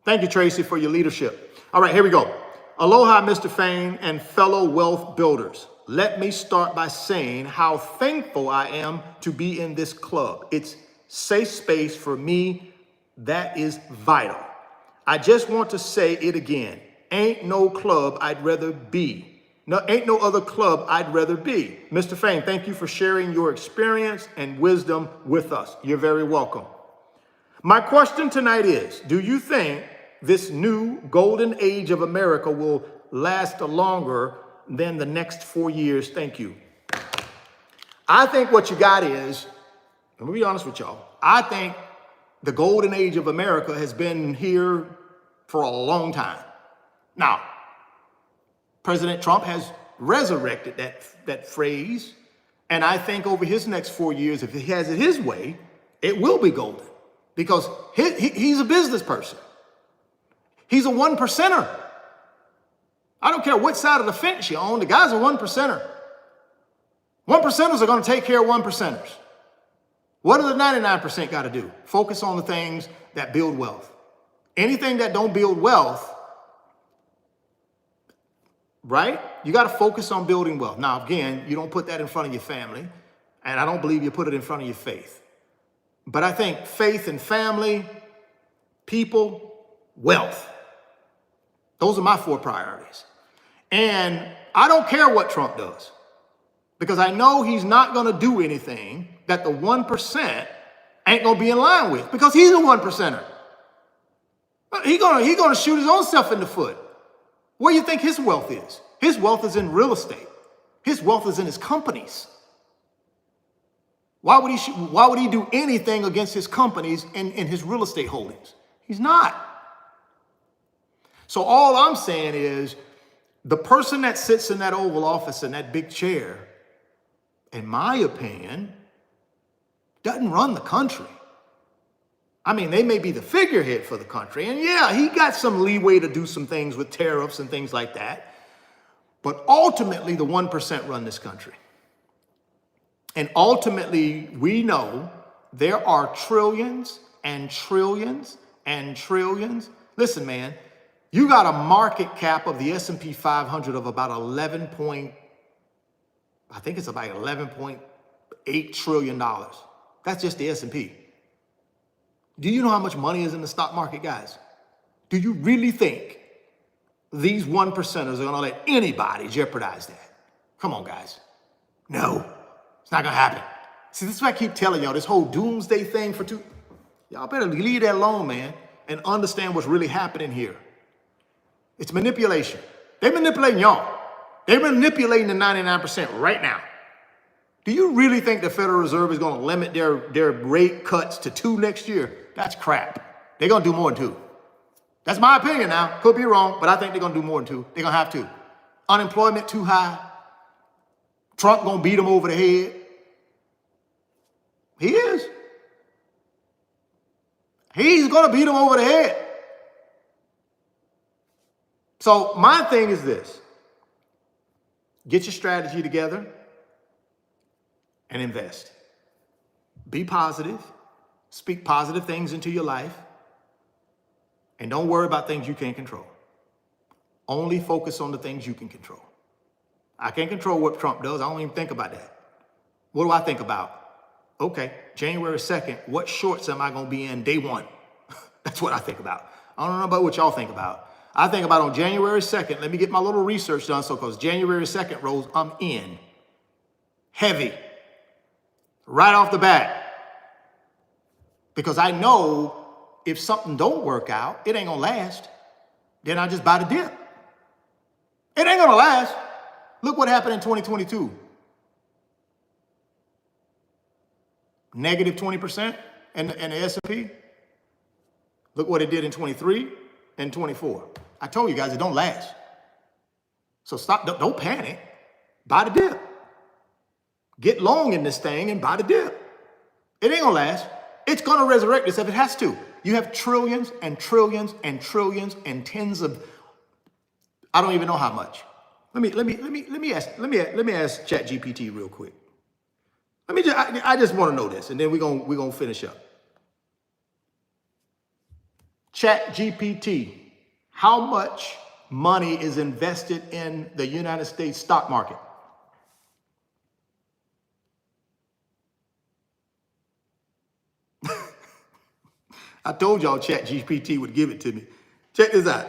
Thank you, Tracy, for your leadership. All right, here we go. Aloha, Mr. Fain and fellow wealth builders. Let me start by saying how thankful I am to be in this club. It's safe space for me. That is vital. I just want to say it again. Ain't no club I'd rather be. No, ain't no other club I'd rather be. Mr. Fain, thank you for sharing your experience and wisdom with us. You're very welcome. My question tonight is, do you think this new golden age of America will last longer than the next 4 years? Thank you. I think what you got is, let me be honest with y'all, I think the golden age of America has been here for a long time. Now, President Trump has resurrected that phrase, and I think over his next 4 years, if he has it his way, it will be golden, because he's a business person. He's a one percenter. I don't care what side of the fence you own, the guy's a one percenter. One percenters are going to take care of one percenters. What do the 99% got to do? Focus on the things that build wealth. Anything that don't build wealth, right? You got to focus on building wealth. Now, again, you don't put that in front of your family, and I don't believe you put it in front of your faith. But I think faith and family, people, wealth. Those are my 4 priorities. And I don't care what Trump does, because I know he's not going to do anything that the 1% ain't going to be in line with, because he's a one percenter. He's gonna shoot his own self in the foot. Where do you think his wealth is? His wealth is in real estate. His wealth is in his companies. Why would he do anything against his companies and his real estate holdings? He's not. So all I'm saying is, the person that sits in that Oval Office in that big chair, in my opinion, doesn't run the country. I mean, they may be the figurehead for the country, and yeah, he got some leeway to do some things with tariffs and things like that. But ultimately, the 1% run this country. And ultimately, we know there are trillions and trillions and trillions. Listen, man, you got a market cap of the S&P 500 of about 11.8 trillion dollars. That's just the S&P. Do you know how much money is in the stock market, guys? Do you really think these 1%ers are going to let anybody jeopardize that? Come on, guys. No, it's not going to happen. See, this is why I keep telling y'all, this whole doomsday thing y'all better leave that alone, man, and understand what's really happening here. It's manipulation. They're manipulating y'all. They're manipulating the 99% right now. Do you really think the Federal Reserve is going to limit their rate cuts to 2 next year? That's crap. They're going to do more than 2. That's my opinion now. Could be wrong, but I think they're going to do more than 2. They're going to have to. Unemployment too high. Trump going to beat them over the head. He is. He's going to beat them over the head. So my thing is this. Get your strategy together and invest. Be positive. Speak positive things into your life. And don't worry about things you can't control. Only focus on the things you can control. I can't control what Trump does. I don't even think about that. What do I think about? Okay, January 2nd, what shorts am I going to be in day 1? That's what I think about. I don't know about what y'all think about. I think about on January 2nd, let me get my little research done, so because January 2nd rolls, I'm in. Heavy. Right off the bat. Because I know if something don't work out, it ain't going to last. Then I just buy the dip. It ain't going to last. Look what happened in 2022. Negative 20% in the S&P. Look what it did in 23 and 24. I told you guys it don't last. So stop, don't panic. Buy the dip. Get long in this thing and buy the dip. It ain't gonna last. It's gonna resurrect itself. It has to. You have trillions and trillions and trillions and tens of, I don't even know how much. Let me ask ChatGPT real quick. I just want to know this, and then we're gonna finish up. Chat GPT, how much money is invested in the United States stock market? I told y'all Chat GPT would give it to me. Check this out.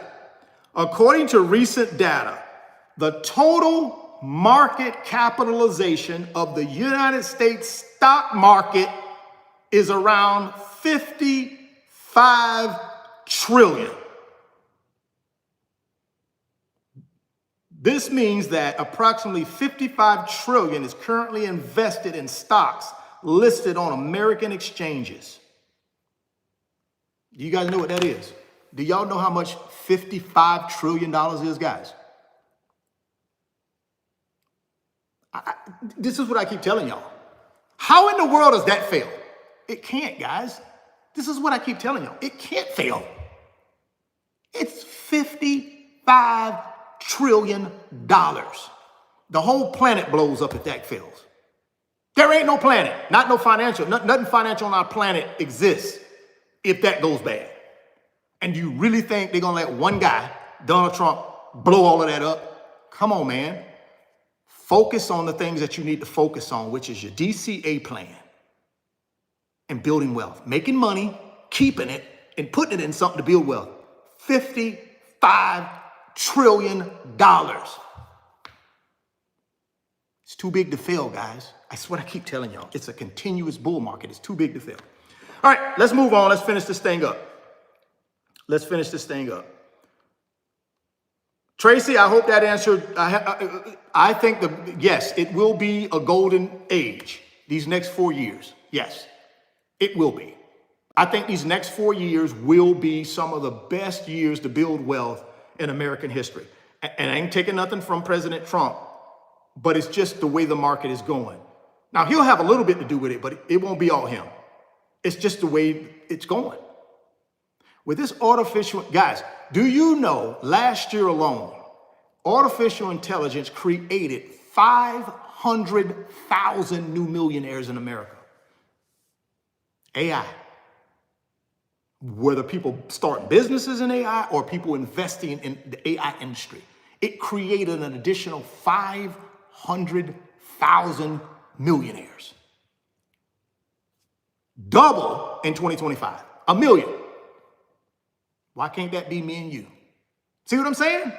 According to recent data, the total market capitalization of the United States stock market is around 55 trillion. This means that approximately 55 trillion is currently invested in stocks listed on American exchanges. Do you guys know what that is? Do y'all know how much $55 trillion is, guys? This is what I keep telling y'all. How in the world does that fail? It can't, guys. This is what I keep telling y'all. It can't fail. It's $55 trillion. The whole planet blows up if that fails. There ain't no planet, nothing financial on our planet exists if that goes bad. And you really think they're gonna let one guy, Donald Trump, blow all of that up? Come on, man. Focus on the things that you need to focus on, which is your DCA plan and building wealth, making money, keeping it, and putting it in something to build wealth. $55 trillion. It's too big to fail, guys. That's what I keep telling y'all. It's a continuous bull market. It's too big to fail. All right, let's move on. Let's finish this thing up. Tracy, I hope that answered. I think yes, it will be a golden age these next 4 years. Yes, it will be. I think these next 4 years will be some of the best years to build wealth in American history. And I ain't taking nothing from President Trump, but it's just the way the market is going. Now, he'll have a little bit to do with it, but it won't be all him. It's just the way it's going. With this artificial, guys, do you know last year alone, artificial intelligence created 500,000 new millionaires in America? AI. Whether people start businesses in AI or people investing in the AI industry, it created an additional 500,000 millionaires. Double in 2025, 1 million. Why can't that be me and you? See what I'm saying?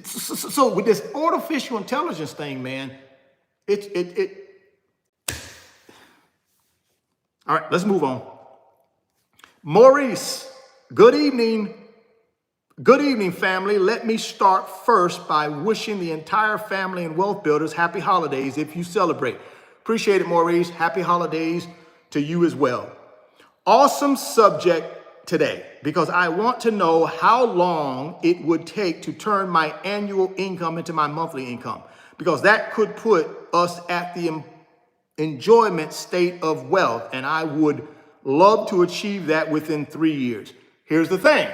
So with this artificial intelligence thing, man, all right, let's move on. Maurice, good evening. Good evening, family. Let me start first by wishing the entire family and Wealth Builders happy holidays if you celebrate. Appreciate it, Maurice. Happy holidays to you as well. Awesome subject today, because I want to know how long it would take to turn my annual income into my monthly income, because that could put us at the enjoyment state of wealth, and I would love to achieve that within 3 years. Here's the thing.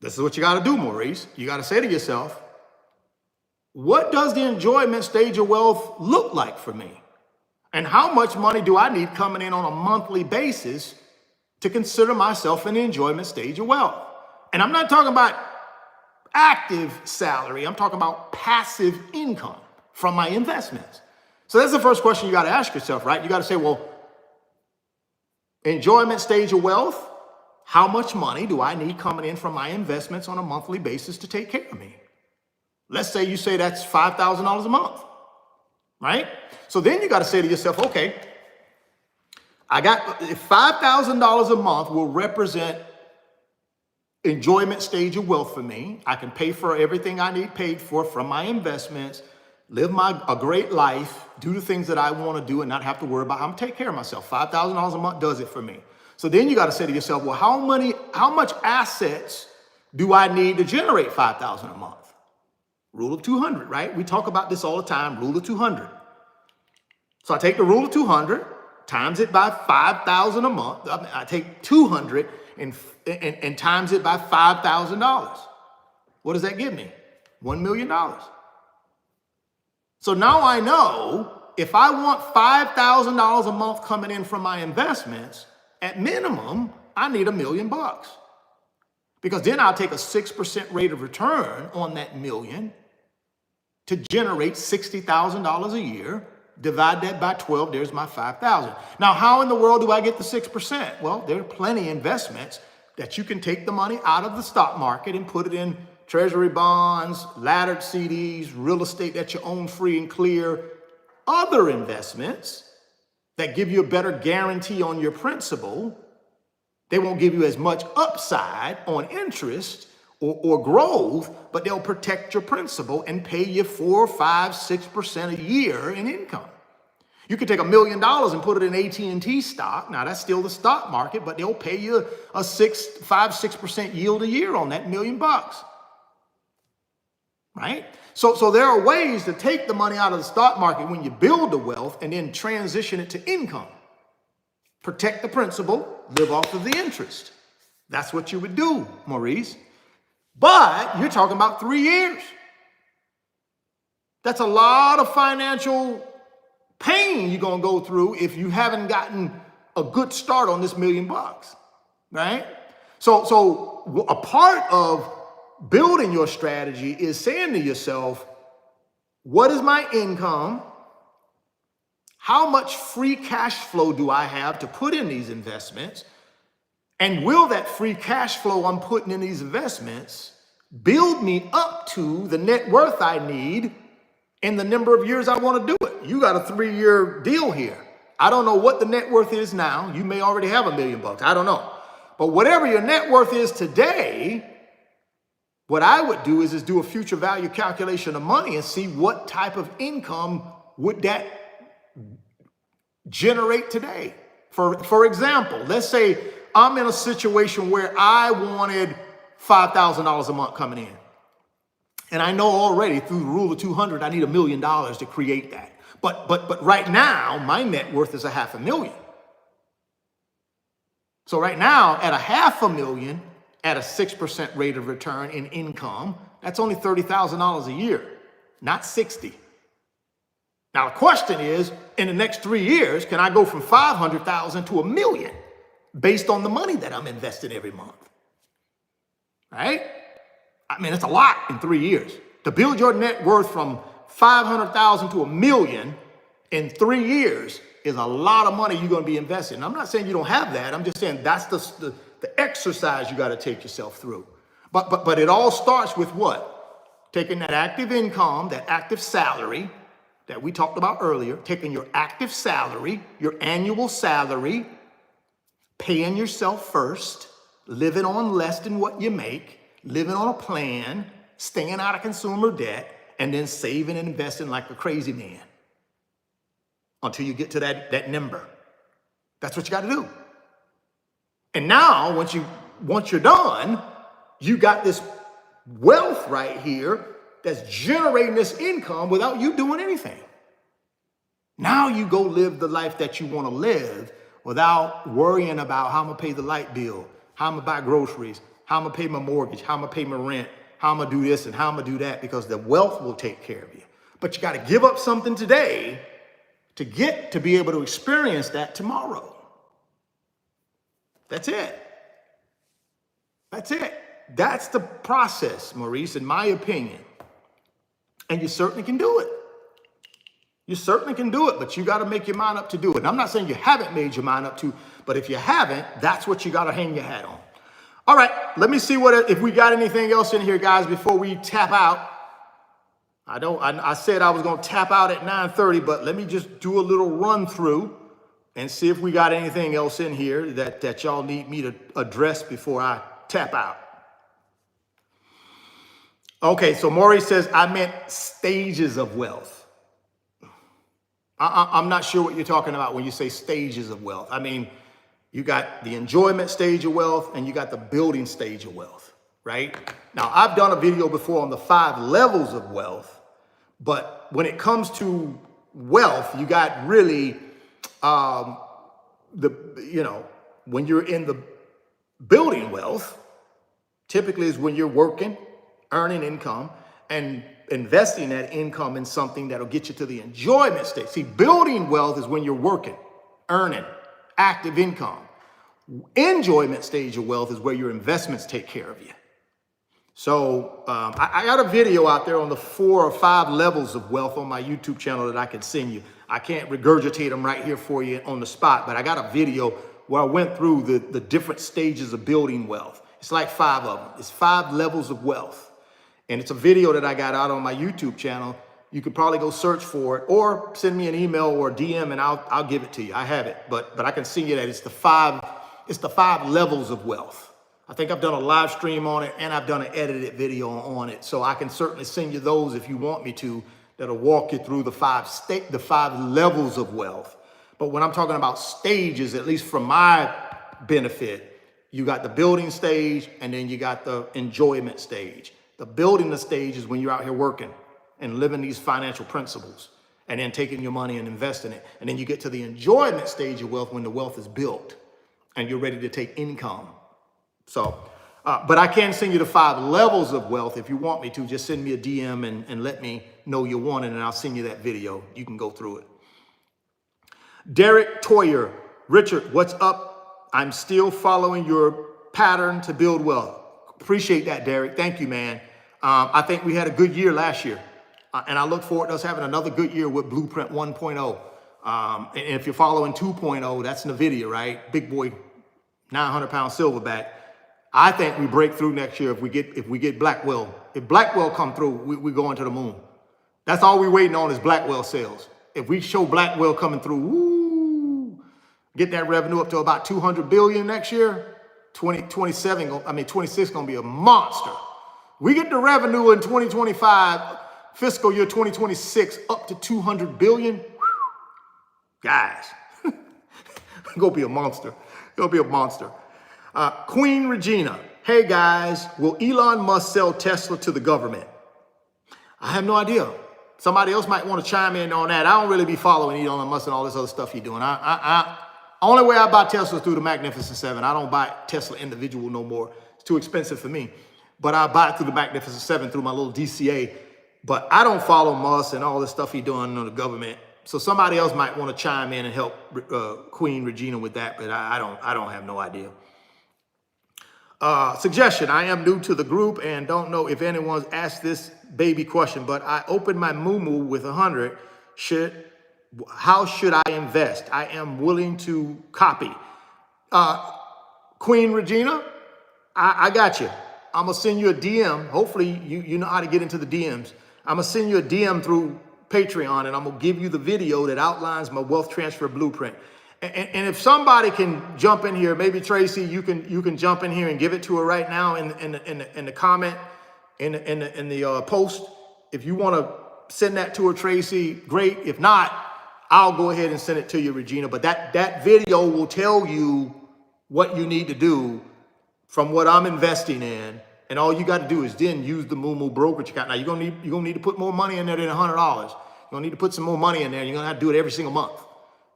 This is what you got to do, Maurice. You got to say to yourself, what does the enjoyment stage of wealth look like for me? And how much money do I need coming in on a monthly basis to consider myself in the enjoyment stage of wealth? And I'm not talking about active salary. I'm talking about passive income from my investments. So that's the first question you got to ask yourself, right? You got to say, well, enjoyment stage of wealth, how much money do I need coming in from my investments on a monthly basis to take care of me? Let's say you say that's $5,000 a month, right? So then you got to say to yourself, okay, I got $5,000 a month will represent enjoyment stage of wealth for me. I can pay for everything I need paid for from my investments, live a great life, do the things that I want to do and not have to worry about how I'm taking care of myself. $5,000 a month does it for me. So then you got to say to yourself, well, how much assets do I need to generate $5,000 a month? Rule of 200, right? We talk about this all the time, rule of 200. So I take the rule of 200, times it by 5,000 a month. I take 200 and times it by $5,000. What does that give me? $1 million. So now I know if I want $5,000 a month coming in from my investments, at minimum, I need $1 million. Because then I'll take a 6% rate of return on that million to generate $60,000 a year. Divide that by 12, there's my 5,000. Now, how in the world do I get the 6%? Well, there are plenty of investments that you can take the money out of the stock market and put it in treasury bonds, laddered CDs, real estate that you own free and clear, other investments that give you a better guarantee on your principal. They won't give you as much upside on interest or growth, but they'll protect your principal and pay you 4, 5, 6% a year in income. You could take $1 million and put it in AT&T stock. Now that's still the stock market, but they'll pay you a 5, 6% yield a year on that $1 million, right? So there are ways to take the money out of the stock market when you build the wealth and then transition it to income. Protect the principal, live off of the interest. That's what you would do, Maurice. But you're talking about 3 years. That's a lot of financial pain you're going to go through if you haven't gotten a good start on this $1 million, right? So a part of building your strategy is saying to yourself, what is my income? How much free cash flow do I have to put in these investments? And will that free cash flow I'm putting in these investments build me up to the net worth I need in the number of years I want to do it? You got a 3-year deal here. I don't know what the net worth is now. You may already have $1 million. I don't know. But whatever your net worth is today, what I would do is do a future value calculation of money and see what type of income would that generate today. For example, let's say I'm in a situation where I wanted $5,000 a month coming in. And I know already through the rule of 200, I need $1 million to create that. But right now, my net worth is $500,000. So right now, at $500,000, at a 6% rate of return in income, that's only $30,000 a year, not 60. Now the question is, in the next 3 years, can I go from 500,000 to $1 million based on the money that I'm investing every month? Right? I mean, it's a lot in 3 years. To build your net worth from 500,000 to $1 million in 3 years is a lot of money you're going to be investing. I'm not saying you don't have that. I'm just saying that's the exercise you got to take yourself through. But it all starts with what? Taking that active income, that active salary that we talked about earlier, taking your active salary, your annual salary, paying yourself first, living on less than what you make, living on a plan, staying out of consumer debt, and then saving and investing like a crazy man until you get to that number. That's what you got to do. And now, once you're done, you got this wealth right here that's generating this income without you doing anything. Now you go live the life that you want to live without worrying about how I'm going to pay the light bill, how I'm going to buy groceries, how I'm going to pay my mortgage, how I'm going to pay my rent, how I'm going to do this and how I'm going to do that, because the wealth will take care of you. But you got to give up something today to get to be able to experience that tomorrow. That's it. That's it. That's the process, Maurice, in my opinion. And you certainly can do it. You certainly can do it, but you got to make your mind up to do it. And I'm not saying you haven't made your mind up to, but if you haven't, that's what you got to hang your hat on. All right, let me see if we got anything else in here, guys, before we tap out. I said I was going to tap out at 9:30, but let me just do a little run through and see if we got anything else in here that y'all need me to address before I tap out. Okay, so Maurice says, I meant stages of wealth. I'm not sure what you're talking about when you say stages of wealth. I mean, you got the enjoyment stage of wealth and you got the building stage of wealth, right? Now, I've done a video before on the 5 levels of wealth, but when it comes to wealth, you got really, when you're in the building wealth, typically is when you're working, earning income, and investing that income in something that'll get you to the enjoyment stage. See, building wealth is when you're working, earning, active income. Enjoyment stage of wealth is where your investments take care of you. So I got a video out there on the 4 or 5 levels of wealth on my YouTube channel that I can send you. I can't regurgitate them right here for you on the spot, but I got a video where I went through the different stages of building wealth. It's like 5 of them. It's 5 levels of wealth. And it's a video that I got out on my YouTube channel. You could probably go search for it or send me an email or a DM and I'll give it to you. I have it, but I can send you that. It's the 5 levels of wealth. I think I've done a live stream on it and I've done an edited video on it. So I can certainly send you those if you want me to, that'll walk you through the 5 levels of wealth. But when I'm talking about stages, at least from my benefit, you got the building stage and then you got the enjoyment stage. The building the stage is when you're out here working and living these financial principles and then taking your money and investing it. And then you get to the enjoyment stage of wealth when the wealth is built and you're ready to take income. So, but I can send you the 5 levels of wealth if you want me to. Just send me a DM and let me know you want it, and I'll send you that video. You can go through it. Derek Toyer, Richard, what's up? I'm still following your pattern to build wealth. Appreciate that, Derek. Thank you, man. I think we had a good year last year, and I look forward to us having another good year with Blueprint 1.0. And if you're following 2.0, that's NVIDIA, right? Big boy, 900-pound silverback. I think we break through next year if we get Blackwell. If Blackwell come through, we go into the moon. That's all we're waiting on is Blackwell sales. If we show Blackwell coming through, woo, get that revenue up to about 200 billion next year. 26 gonna be a monster. We get the revenue in 2025, fiscal year 2026, up to 200 billion. Guys, it's gonna be a monster. It'll be a monster. Queen Regina, hey guys, will Elon Musk sell Tesla to the government? I have no idea. Somebody else might want to chime in on that. I don't really be following Elon Musk and all this other stuff he's doing. Only way I buy Tesla is through the Magnificent Seven. I don't buy Tesla individual no more. It's too expensive for me. But I buy it through the Magnificent Seven through my little DCA. But I don't follow Musk and all this stuff he's doing on the government. So somebody else might want to chime in and help Queen Regina with that. But I don't have no idea. Suggestion, I am new to the group and don't know if anyone's asked this baby question, but I opened my Moo with 100. How should I invest? I am willing to copy. Queen Regina, I got you. I'm going to send you a DM. Hopefully you know how to get into the DMs. I'm going to send you a DM through Patreon and I'm going to give you the video that outlines my wealth transfer blueprint. And if somebody can jump in here, maybe Tracy, you can jump in here and give it to her right now in the comment, in the post. If you want to send that to her, Tracy, great. If not, I'll go ahead and send it to you, Regina. But that video will tell you what you need to do from what I'm investing in. And all you got to do is then use the Moo brokerage account. Now you're gonna need to put more money in there than $100. You're gonna need to put some more money in there. You're gonna have to do it every single month.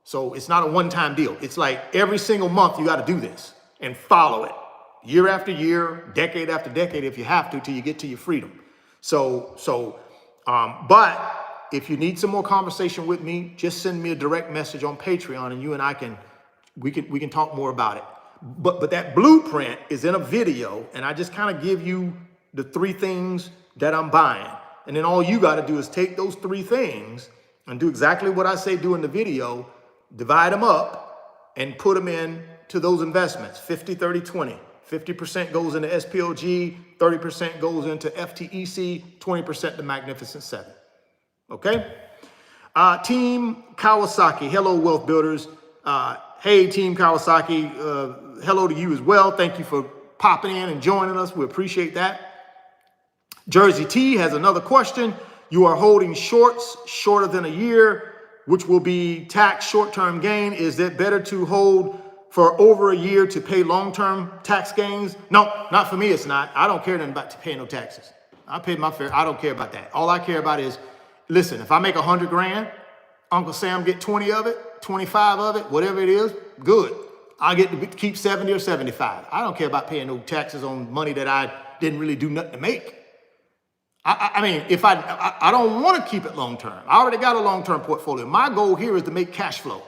So it's not a one-time deal. It's like every single month you got to do this and follow it year after year, decade after decade, if you have to, till you get to your freedom. But if you need some more conversation with me, just send me a direct message on Patreon and you and I we can talk more about it. But that blueprint is in a video and I just kind of give you the 3 things that I'm buying. And then all you got to do is take those 3 things and do exactly what I say do in the video. Divide them up and put them in to those investments, 50, 30, 20. 50% goes into SPLG, 30% goes into FTEC, 20% the Magnificent Seven. Okay? Team Kawasaki, hello, wealth builders. Hey, Team Kawasaki, hello to you as well. Thank you for popping in and joining us. We appreciate that. Jersey T has another question. You are holding shorts shorter than a year, which will be tax short-term gain. Is it better to hold for over a year to pay long-term tax gains? No, not for me, it's not. I don't care nothing about paying no taxes. I paid my fair, I don't care about that. All I care about is, listen, if I make 100 grand, Uncle Sam get 20 of it, 25 of it, whatever it is, good. I get to keep 70 or 75. I don't care about paying no taxes on money that I didn't really do nothing to make. I mean, if I don't want to keep it long-term. I already got a long-term portfolio. My goal here is to make cash flow.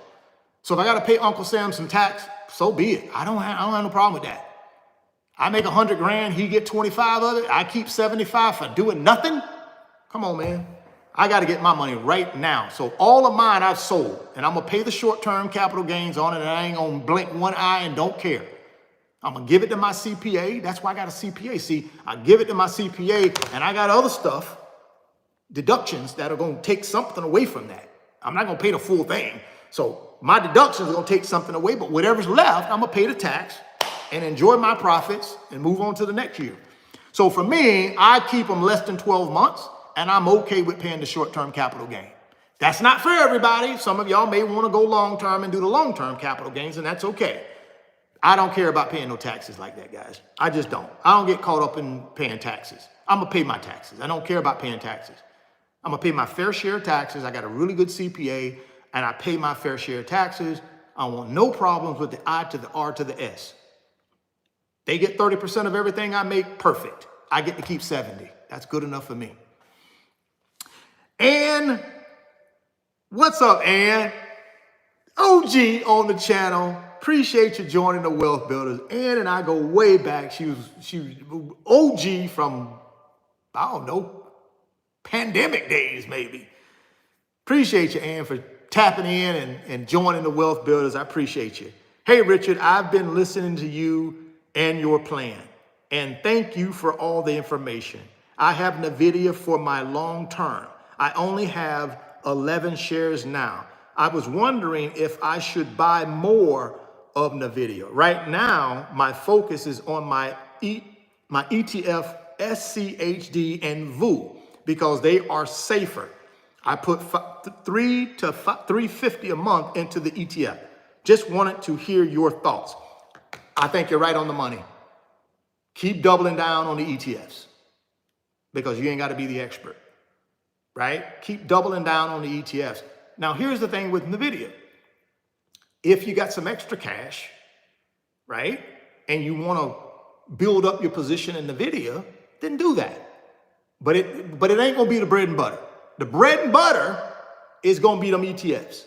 So if I got to pay Uncle Sam some tax, so be it. I don't have no problem with that. I make 100 grand, he get 25 of it. I keep 75 for doing nothing. Come on, man. I got to get my money right now. So all of mine I've sold, and I'm going to pay the short-term capital gains on it, and I ain't going to blink one eye and don't care. I'm going to give it to my CPA. That's why I got a CPA. See, I give it to my CPA, and I got other stuff, deductions that are going to take something away from that. I'm not going to pay the full thing. So my deductions are going to take something away, but whatever's left, I'm going to pay the tax and enjoy my profits and move on to the next year. So for me, I keep them less than 12 months, and I'm okay with paying the short-term capital gain. That's not for everybody. Some of y'all may want to go long-term and do the long-term capital gains, and that's okay. I don't care about paying no taxes like that, guys. I just don't. I don't get caught up in paying taxes. I'm going to pay my taxes. I don't care about paying taxes. I'm going to pay my fair share of taxes. I got a really good CPA, and I pay my fair share of taxes. I want no problems with the I to the R to the S. They get 30% of everything I make, perfect. I get to keep 70. That's good enough for me. And what's up, Ann? OG on the channel. Appreciate you joining the Wealth Builders. Ann and I go way back. She was OG from, I don't know, pandemic days maybe. Appreciate you, Ann, for tapping in and joining the Wealth Builders. I appreciate you. Hey, Richard, I've been listening to you and your plan, and thank you for all the information. I have NVIDIA for my long term. I only have 11 shares now. I was wondering if I should buy more of NVIDIA. Right now, my focus is on my ETF, SCHD, and VU because they are safer. I put $3 to $350 a month into the ETF. Just wanted to hear your thoughts. I think you're right on the money. Keep doubling down on the ETFs because you ain't got to be the expert, right? Keep doubling down on the ETFs. Now, here's the thing with NVIDIA. If you got some extra cash, right, and you want to build up your position in NVIDIA, then do that. But it ain't going to be the bread and butter. The bread and butter is going to be them ETFs.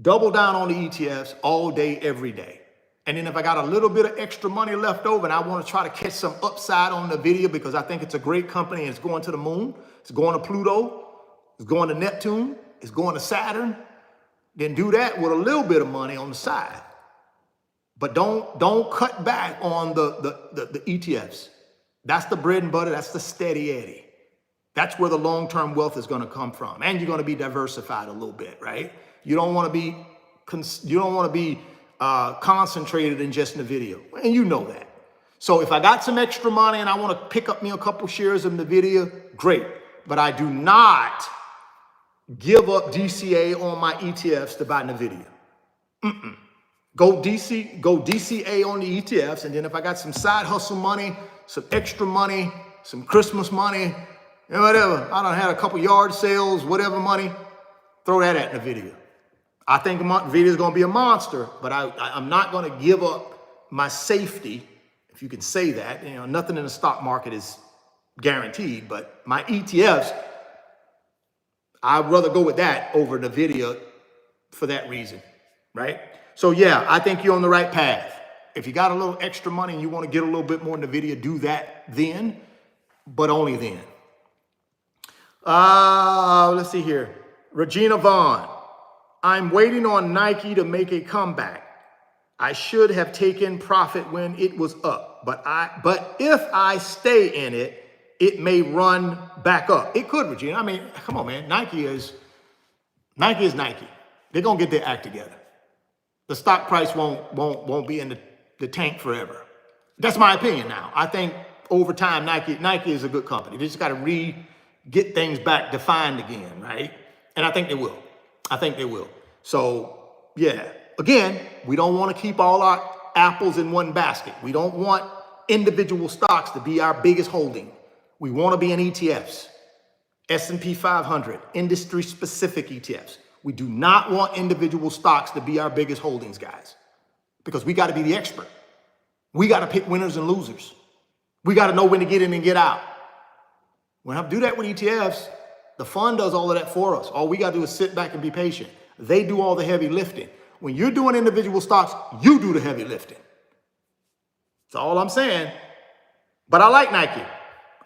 Double down on the ETFs all day, every day. And then if I got a little bit of extra money left over and I want to try to catch some upside on NVIDIA because I think it's a great company and it's going to the moon, it's going to Pluto, it's going to Neptune, it's going to Saturn, then do that with a little bit of money on the side. But don't cut back on the ETFs. That's the bread and butter. That's the steady Eddie. That's where the long-term wealth is going to come from. And you're going to be diversified a little bit, right? You don't want to be concentrated in just NVIDIA. And you know that. So if I got some extra money and I want to pick up me a couple shares of NVIDIA, great. But I do not give up DCA on my ETFs to buy NVIDIA. Go DCA on the ETFs, and then if I got some side hustle money, some extra money, some Christmas money, and whatever, I done had a couple yard sales, whatever money, throw that at NVIDIA. I think NVIDIA is going to be a monster, but I'm not going to give up my safety, if you can say that. You know, nothing in the stock market is guaranteed, but my ETFs, I'd rather go with that over NVIDIA for that reason, right? So yeah, I think you're on the right path. If you got a little extra money and you want to get a little bit more NVIDIA, do that then, but only then. Let's see here. Regina Vaughn. I'm waiting on Nike to make a comeback. I should have taken profit when it was up, but if I stay in it, it may run back up. It could, Regina. I mean, come on, man. Nike is Nike. They're gonna get their act together. The stock price won't be in the tank forever. That's my opinion now. I think over time, Nike is a good company. They just got to get things back defined again, right? And I think they will. So yeah, again, we don't want to keep all our apples in one basket. We don't want individual stocks to be our biggest holding. We want to be in ETFs, S&P 500, industry-specific ETFs. We do not want individual stocks to be our biggest holdings, guys, because we got to be the expert. We got to pick winners and losers. We got to know when to get in and get out. We don't have to do that with ETFs. The fund does all of that for us. All we got to do is sit back and be patient. They do all the heavy lifting. When you're doing individual stocks, you do the heavy lifting. That's all I'm saying. But I like Nike.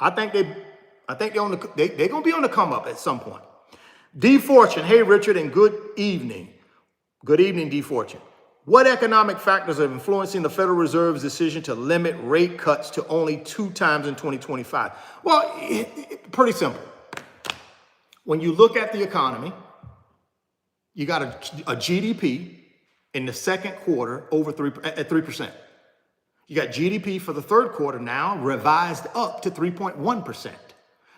I think they're gonna be on the come up at some point. D Fortune, hey Richard, and good evening. Good evening, D Fortune. What economic factors are influencing the Federal Reserve's decision to limit rate cuts to only 2 times in 2025? Well, pretty simple. When you look at the economy, you got a GDP in the second quarter at 3%. You got GDP for the third quarter now revised up to 3.1%.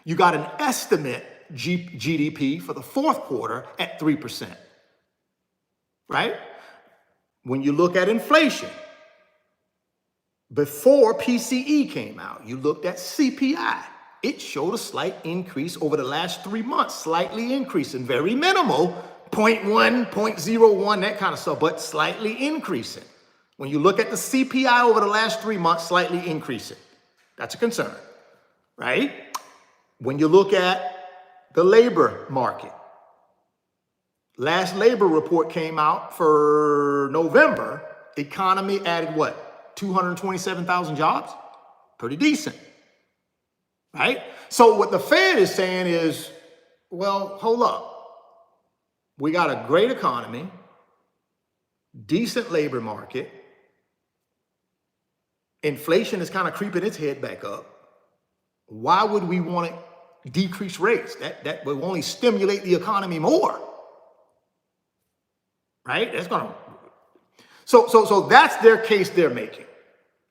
You got an estimate GDP for the fourth quarter at 3%, right? When you look at inflation, before PCE came out, you looked at CPI. It showed a slight increase over the last 3 months, slightly increasing, very minimal, 0.1, 0.01, that kind of stuff, but slightly increasing. When you look at the CPI over the last 3 months, slightly increasing. That's a concern, right? When you look at the labor market, last labor report came out for November. Economy added what? 227,000 jobs? Pretty decent, right? So what the Fed is saying is, well, hold up. We got a great economy, decent labor market. Inflation is kind of creeping its head back up. Why would we want to decrease rates? That will only stimulate the economy more. Right? That's gonna. So that's their case they're making.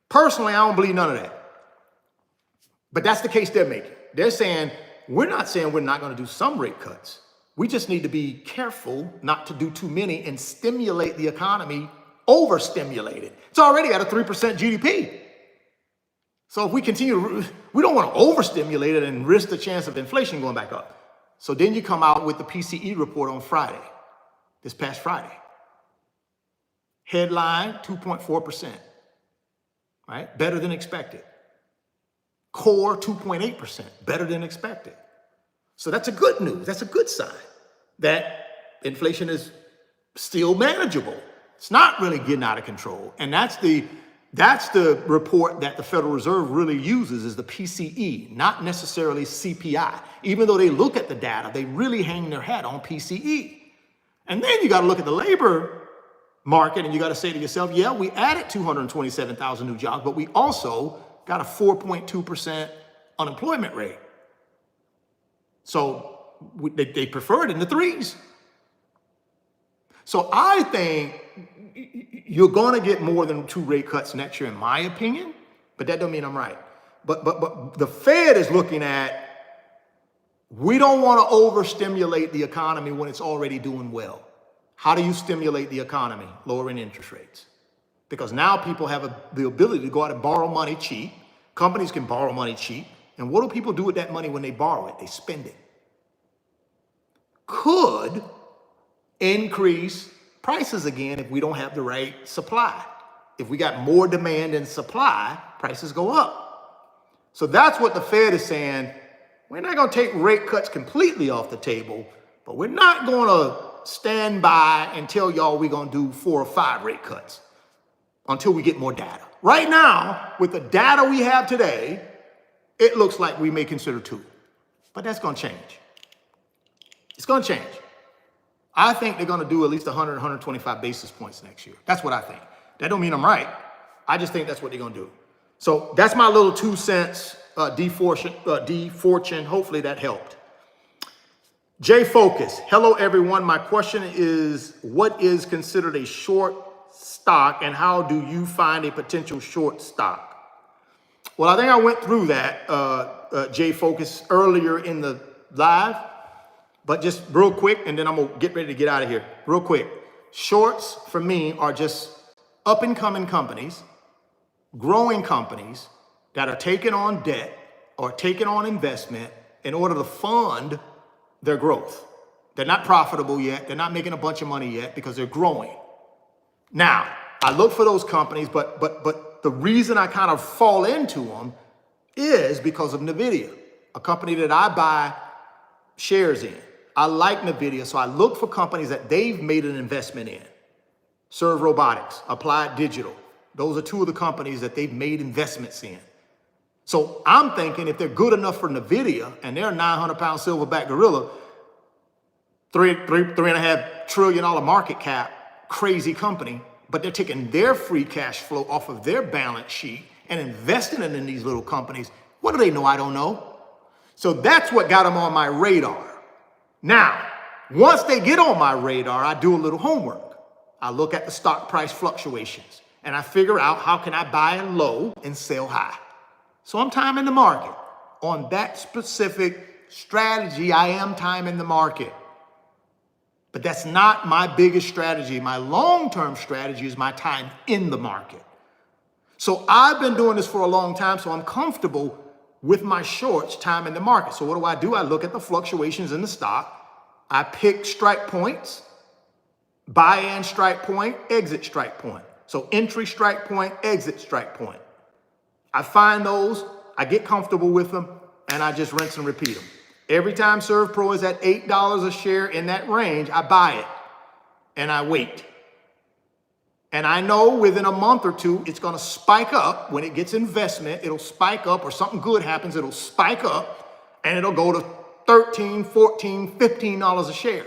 Personally, I don't believe none of that. But that's the case they're making. They're saying, we're not saying we're not going to do some rate cuts. We just need to be careful not to do too many and stimulate the economy, overstimulate it. It's already at a 3% GDP. So if we continue, we don't want to overstimulate it and risk the chance of inflation going back up. So then you come out with the PCE report on Friday, this past Friday. Headline, 2.4%, right? Better than expected. Core, 2.8%, better than expected. So that's a good news. That's a good sign that inflation is still manageable. It's not really getting out of control. And that's the report that the Federal Reserve really uses, is the PCE, not necessarily CPI. Even though they look at the data, they really hang their hat on PCE. And then you got to look at the labor market and you got to say to yourself, yeah, we added 227,000 new jobs, but we also got a 4.2% unemployment rate. So they prefer it in the threes. So I think you're going to get more than 2 rate cuts next year, in my opinion, but that don't mean I'm right. But the Fed is looking at, we don't want to overstimulate the economy when it's already doing well. How do you stimulate the economy? Lowering interest rates. Because now people have the ability to go out and borrow money cheap. Companies can borrow money cheap. And what do people do with that money when they borrow it? They spend it. Could increase prices again if we don't have the right supply. If we got more demand than supply, prices go up. So that's what the Fed is saying. We're not going to take rate cuts completely off the table, but we're not going to stand by and tell y'all we're going to do 4 or 5 rate cuts until we get more data. Right now, with the data we have today, it looks like we may consider 2, but that's going to change. It's going to change. I think they're going to do at least 100, 125 basis points next year. That's what I think. That don't mean I'm right. I just think that's what they're going to do. So that's my little 2 cents, D Fortune. Hopefully that helped. J Focus. Hello, everyone. My question is, what is considered a short stock and how do you find a potential short stock? Well, I think I went through that, J Focus, earlier in the live. But just real quick, and then I'm going to get ready to get out of here. Real quick. Shorts, for me, are just up-and-coming companies, growing companies that are taking on debt or taking on investment in order to fund their growth. They're not profitable yet. They're not making a bunch of money yet because they're growing. Now, I look for those companies, but the reason I kind of fall into them is because of NVIDIA. a company that I buy shares in. I like NVIDIA, so I look for companies that they've made an investment in. Serve Robotics, Applied Digital. Those are two of the companies that they've made investments in. So I'm thinking if they're good enough for NVIDIA and they're a 900-pound silverback gorilla, $3.5 trillion market cap, crazy company, but they're taking their free cash flow off of their balance sheet and investing it in these little companies. What do they know? I don't know. So that's what got them on my radar. Now, once they get on my radar, I do a little homework. I look at the stock price fluctuations and I figure out how can I buy low and sell high. So I'm timing the market. On that specific strategy, I am timing the market. But that's not my biggest strategy. My long-term strategy is my time in the market. So I've been doing this for a long time, so I'm comfortable with my shorts timing the market. So what do? I look at the fluctuations in the stock. I pick strike points, buy-in strike point, exit strike point. So entry strike point, exit strike point. I find those, I get comfortable with them, and I just rinse and repeat them. Every time ServPro is at $8 a share in that range, I buy it and I wait. And I know within a month or two, it's going to spike up. When it gets investment, it'll spike up, or something good happens, it'll spike up and it'll go to $13, $14, $15 a share.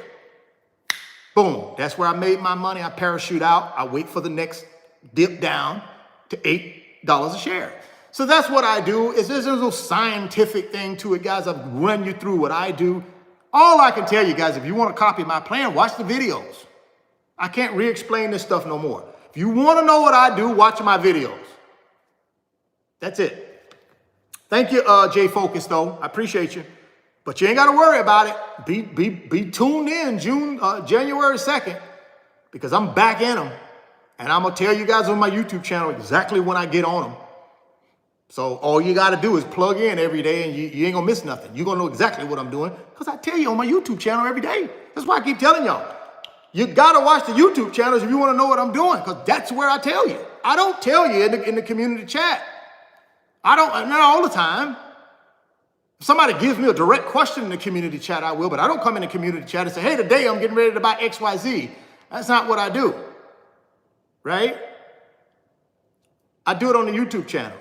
Boom. That's where I made my money. I parachute out. I wait for the next dip down to $8 a share. So that's what I do. There's no scientific thing to it, guys. I've run you through what I do. All I can tell you guys, if you want to copy my plan, watch the videos. I can't re-explain this stuff no more. If you want to know what I do, watch my videos. That's it. Thank you, Jay Focus, though. I appreciate you. But you ain't got to worry about it. Be tuned in January 2nd, because I'm back in them. And I'm going to tell you guys on my YouTube channel exactly when I get on them. So all you got to do is plug in every day and you ain't going to miss nothing. You're going to know exactly what I'm doing because I tell you on my YouTube channel every day. That's why I keep telling y'all. You got to watch the YouTube channels if you want to know what I'm doing, because that's where I tell you. I don't tell you in the community chat. Not all the time. If somebody gives me a direct question in the community chat, I will, but I don't come in the community chat and say, hey, today I'm getting ready to buy XYZ. That's not what I do, right? I do it on the YouTube channel.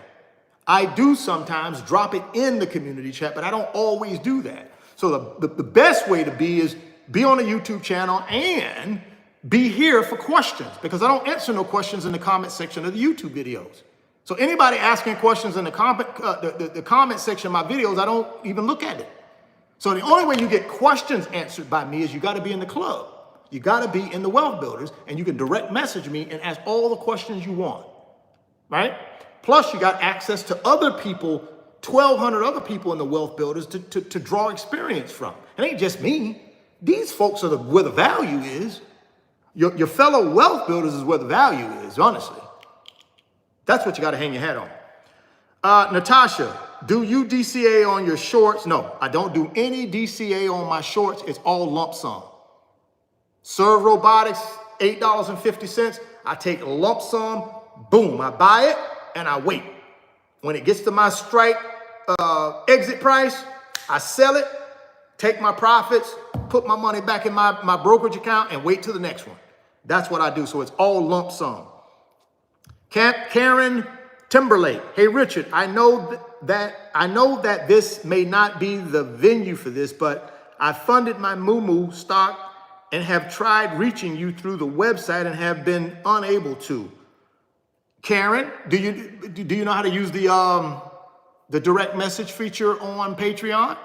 I do sometimes drop it in the community chat, but I don't always do that. So the best way to be is be on the YouTube channel and be here for questions, because I don't answer no questions in the comment section of the YouTube videos. So anybody asking questions in the comment section of my videos, I don't even look at it. So the only way you get questions answered by me is you got to be in the club. You got to be in the Wealth Builders, and you can direct message me and ask all the questions you want, right? Plus, you got access to other people, 1,200 other people in the Wealth Builders to draw experience from. It ain't just me. These folks are where the value is. Your fellow Wealth Builders is where the value is, honestly. That's what you got to hang your hat on. Natasha, do you DCA on your shorts? No, I don't do any DCA on my shorts. It's all lump sum. Serve Robotics, $8.50. I take a lump sum, boom, I buy it and I wait. When it gets to my strike exit price, I sell it, take my profits, put my money back in my brokerage account and wait till the next one. That's what I do. So it's all lump sum. Karen Timberlake. Hey, Richard, I know that this may not be the venue for this, but I funded my Moo stock and have tried reaching you through the website and have been unable to. Karen, do you know how to use the direct message feature on Patreon?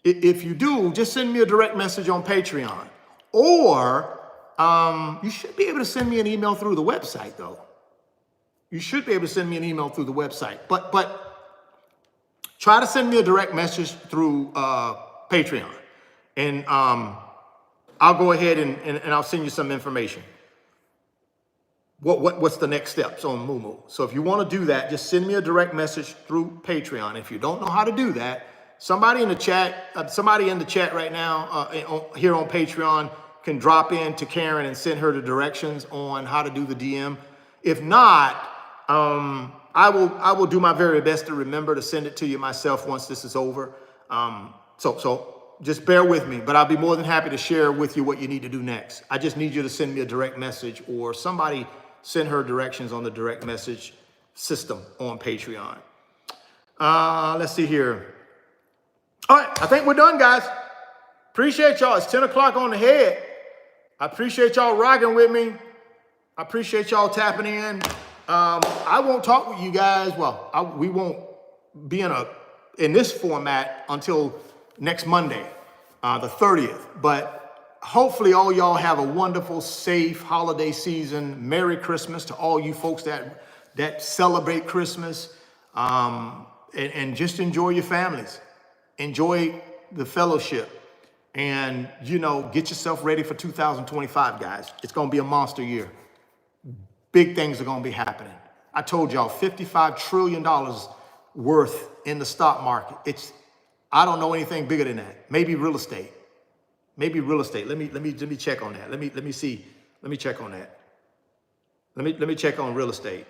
If you do, just send me a direct message on Patreon. Or you should be able to send me an email through the website, though. You should be able to send me an email through the website. But try to send me a direct message through Patreon. And I'll go ahead and I'll send you some information. What's the next steps on Moo? So if you want to do that, just send me a direct message through Patreon. If you don't know how to do that, somebody in the chat right now here on Patreon can drop in to Karen and send her the directions on how to do the DM. If not, I I will do my very best to remember to send it to you myself once this is over. So just bear with me, but I'll be more than happy to share with you what you need to do next. I just need you to send me a direct message, or somebody send her directions on the direct message system on Patreon. Let's see here. All right, I think we're done, guys. Appreciate y'all. It's 10 o'clock on the head. I appreciate y'all rocking with me. I appreciate y'all tapping in. I won't talk with you guys. Well, we won't be in this format until next Monday, the 30th. But hopefully all y'all have a wonderful, safe holiday season. Merry Christmas to all you folks that celebrate Christmas. And just enjoy your families. Enjoy the fellowship. And, get yourself ready for 2025, guys. It's going to be a monster year. Big things are going to be happening. I told y'all $55 trillion worth in the stock market. I don't know anything bigger than that. Maybe real estate. Maybe real estate. Let me check on that. Let me see. Let me check on that. Let me check on real estate.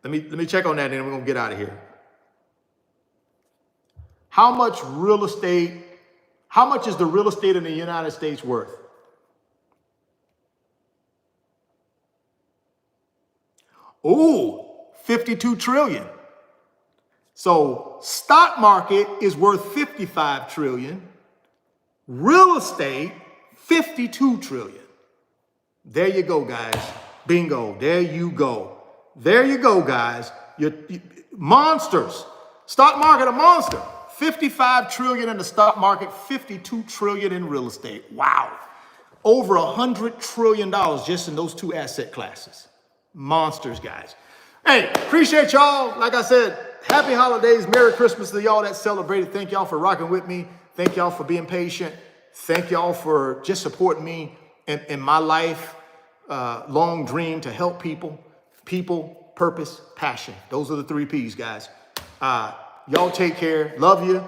Let me check on that, and then we're going to get out of here. How much is the real estate in the United States worth? Ooh, 52 trillion. So stock market is worth 55 trillion. Real estate, 52 trillion. There you go, guys. Bingo. There you go. There you go, guys. You monsters. Stock market, a monster. 55 trillion in the stock market, 52 trillion in real estate. Wow. Over $100 trillion just in those two asset classes. Monsters, guys. Hey, appreciate y'all. Like I said, happy holidays. Merry Christmas to y'all that celebrated. Thank y'all for rocking with me. Thank y'all for being patient. Thank y'all for just supporting me in my life. Long dream to help people. People, purpose, passion. Those are the 3 P's, guys. Y'all take care. Love you.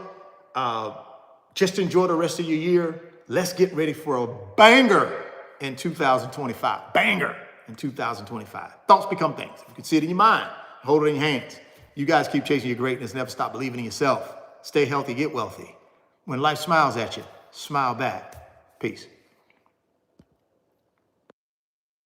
Just enjoy the rest of your year. Let's get ready for a banger in 2025. Banger in 2025. Thoughts become things. If you can see it in your mind, hold it in your hands. You guys keep chasing your greatness. Never stop believing in yourself. Stay healthy, get wealthy. When life smiles at you, smile back. Peace.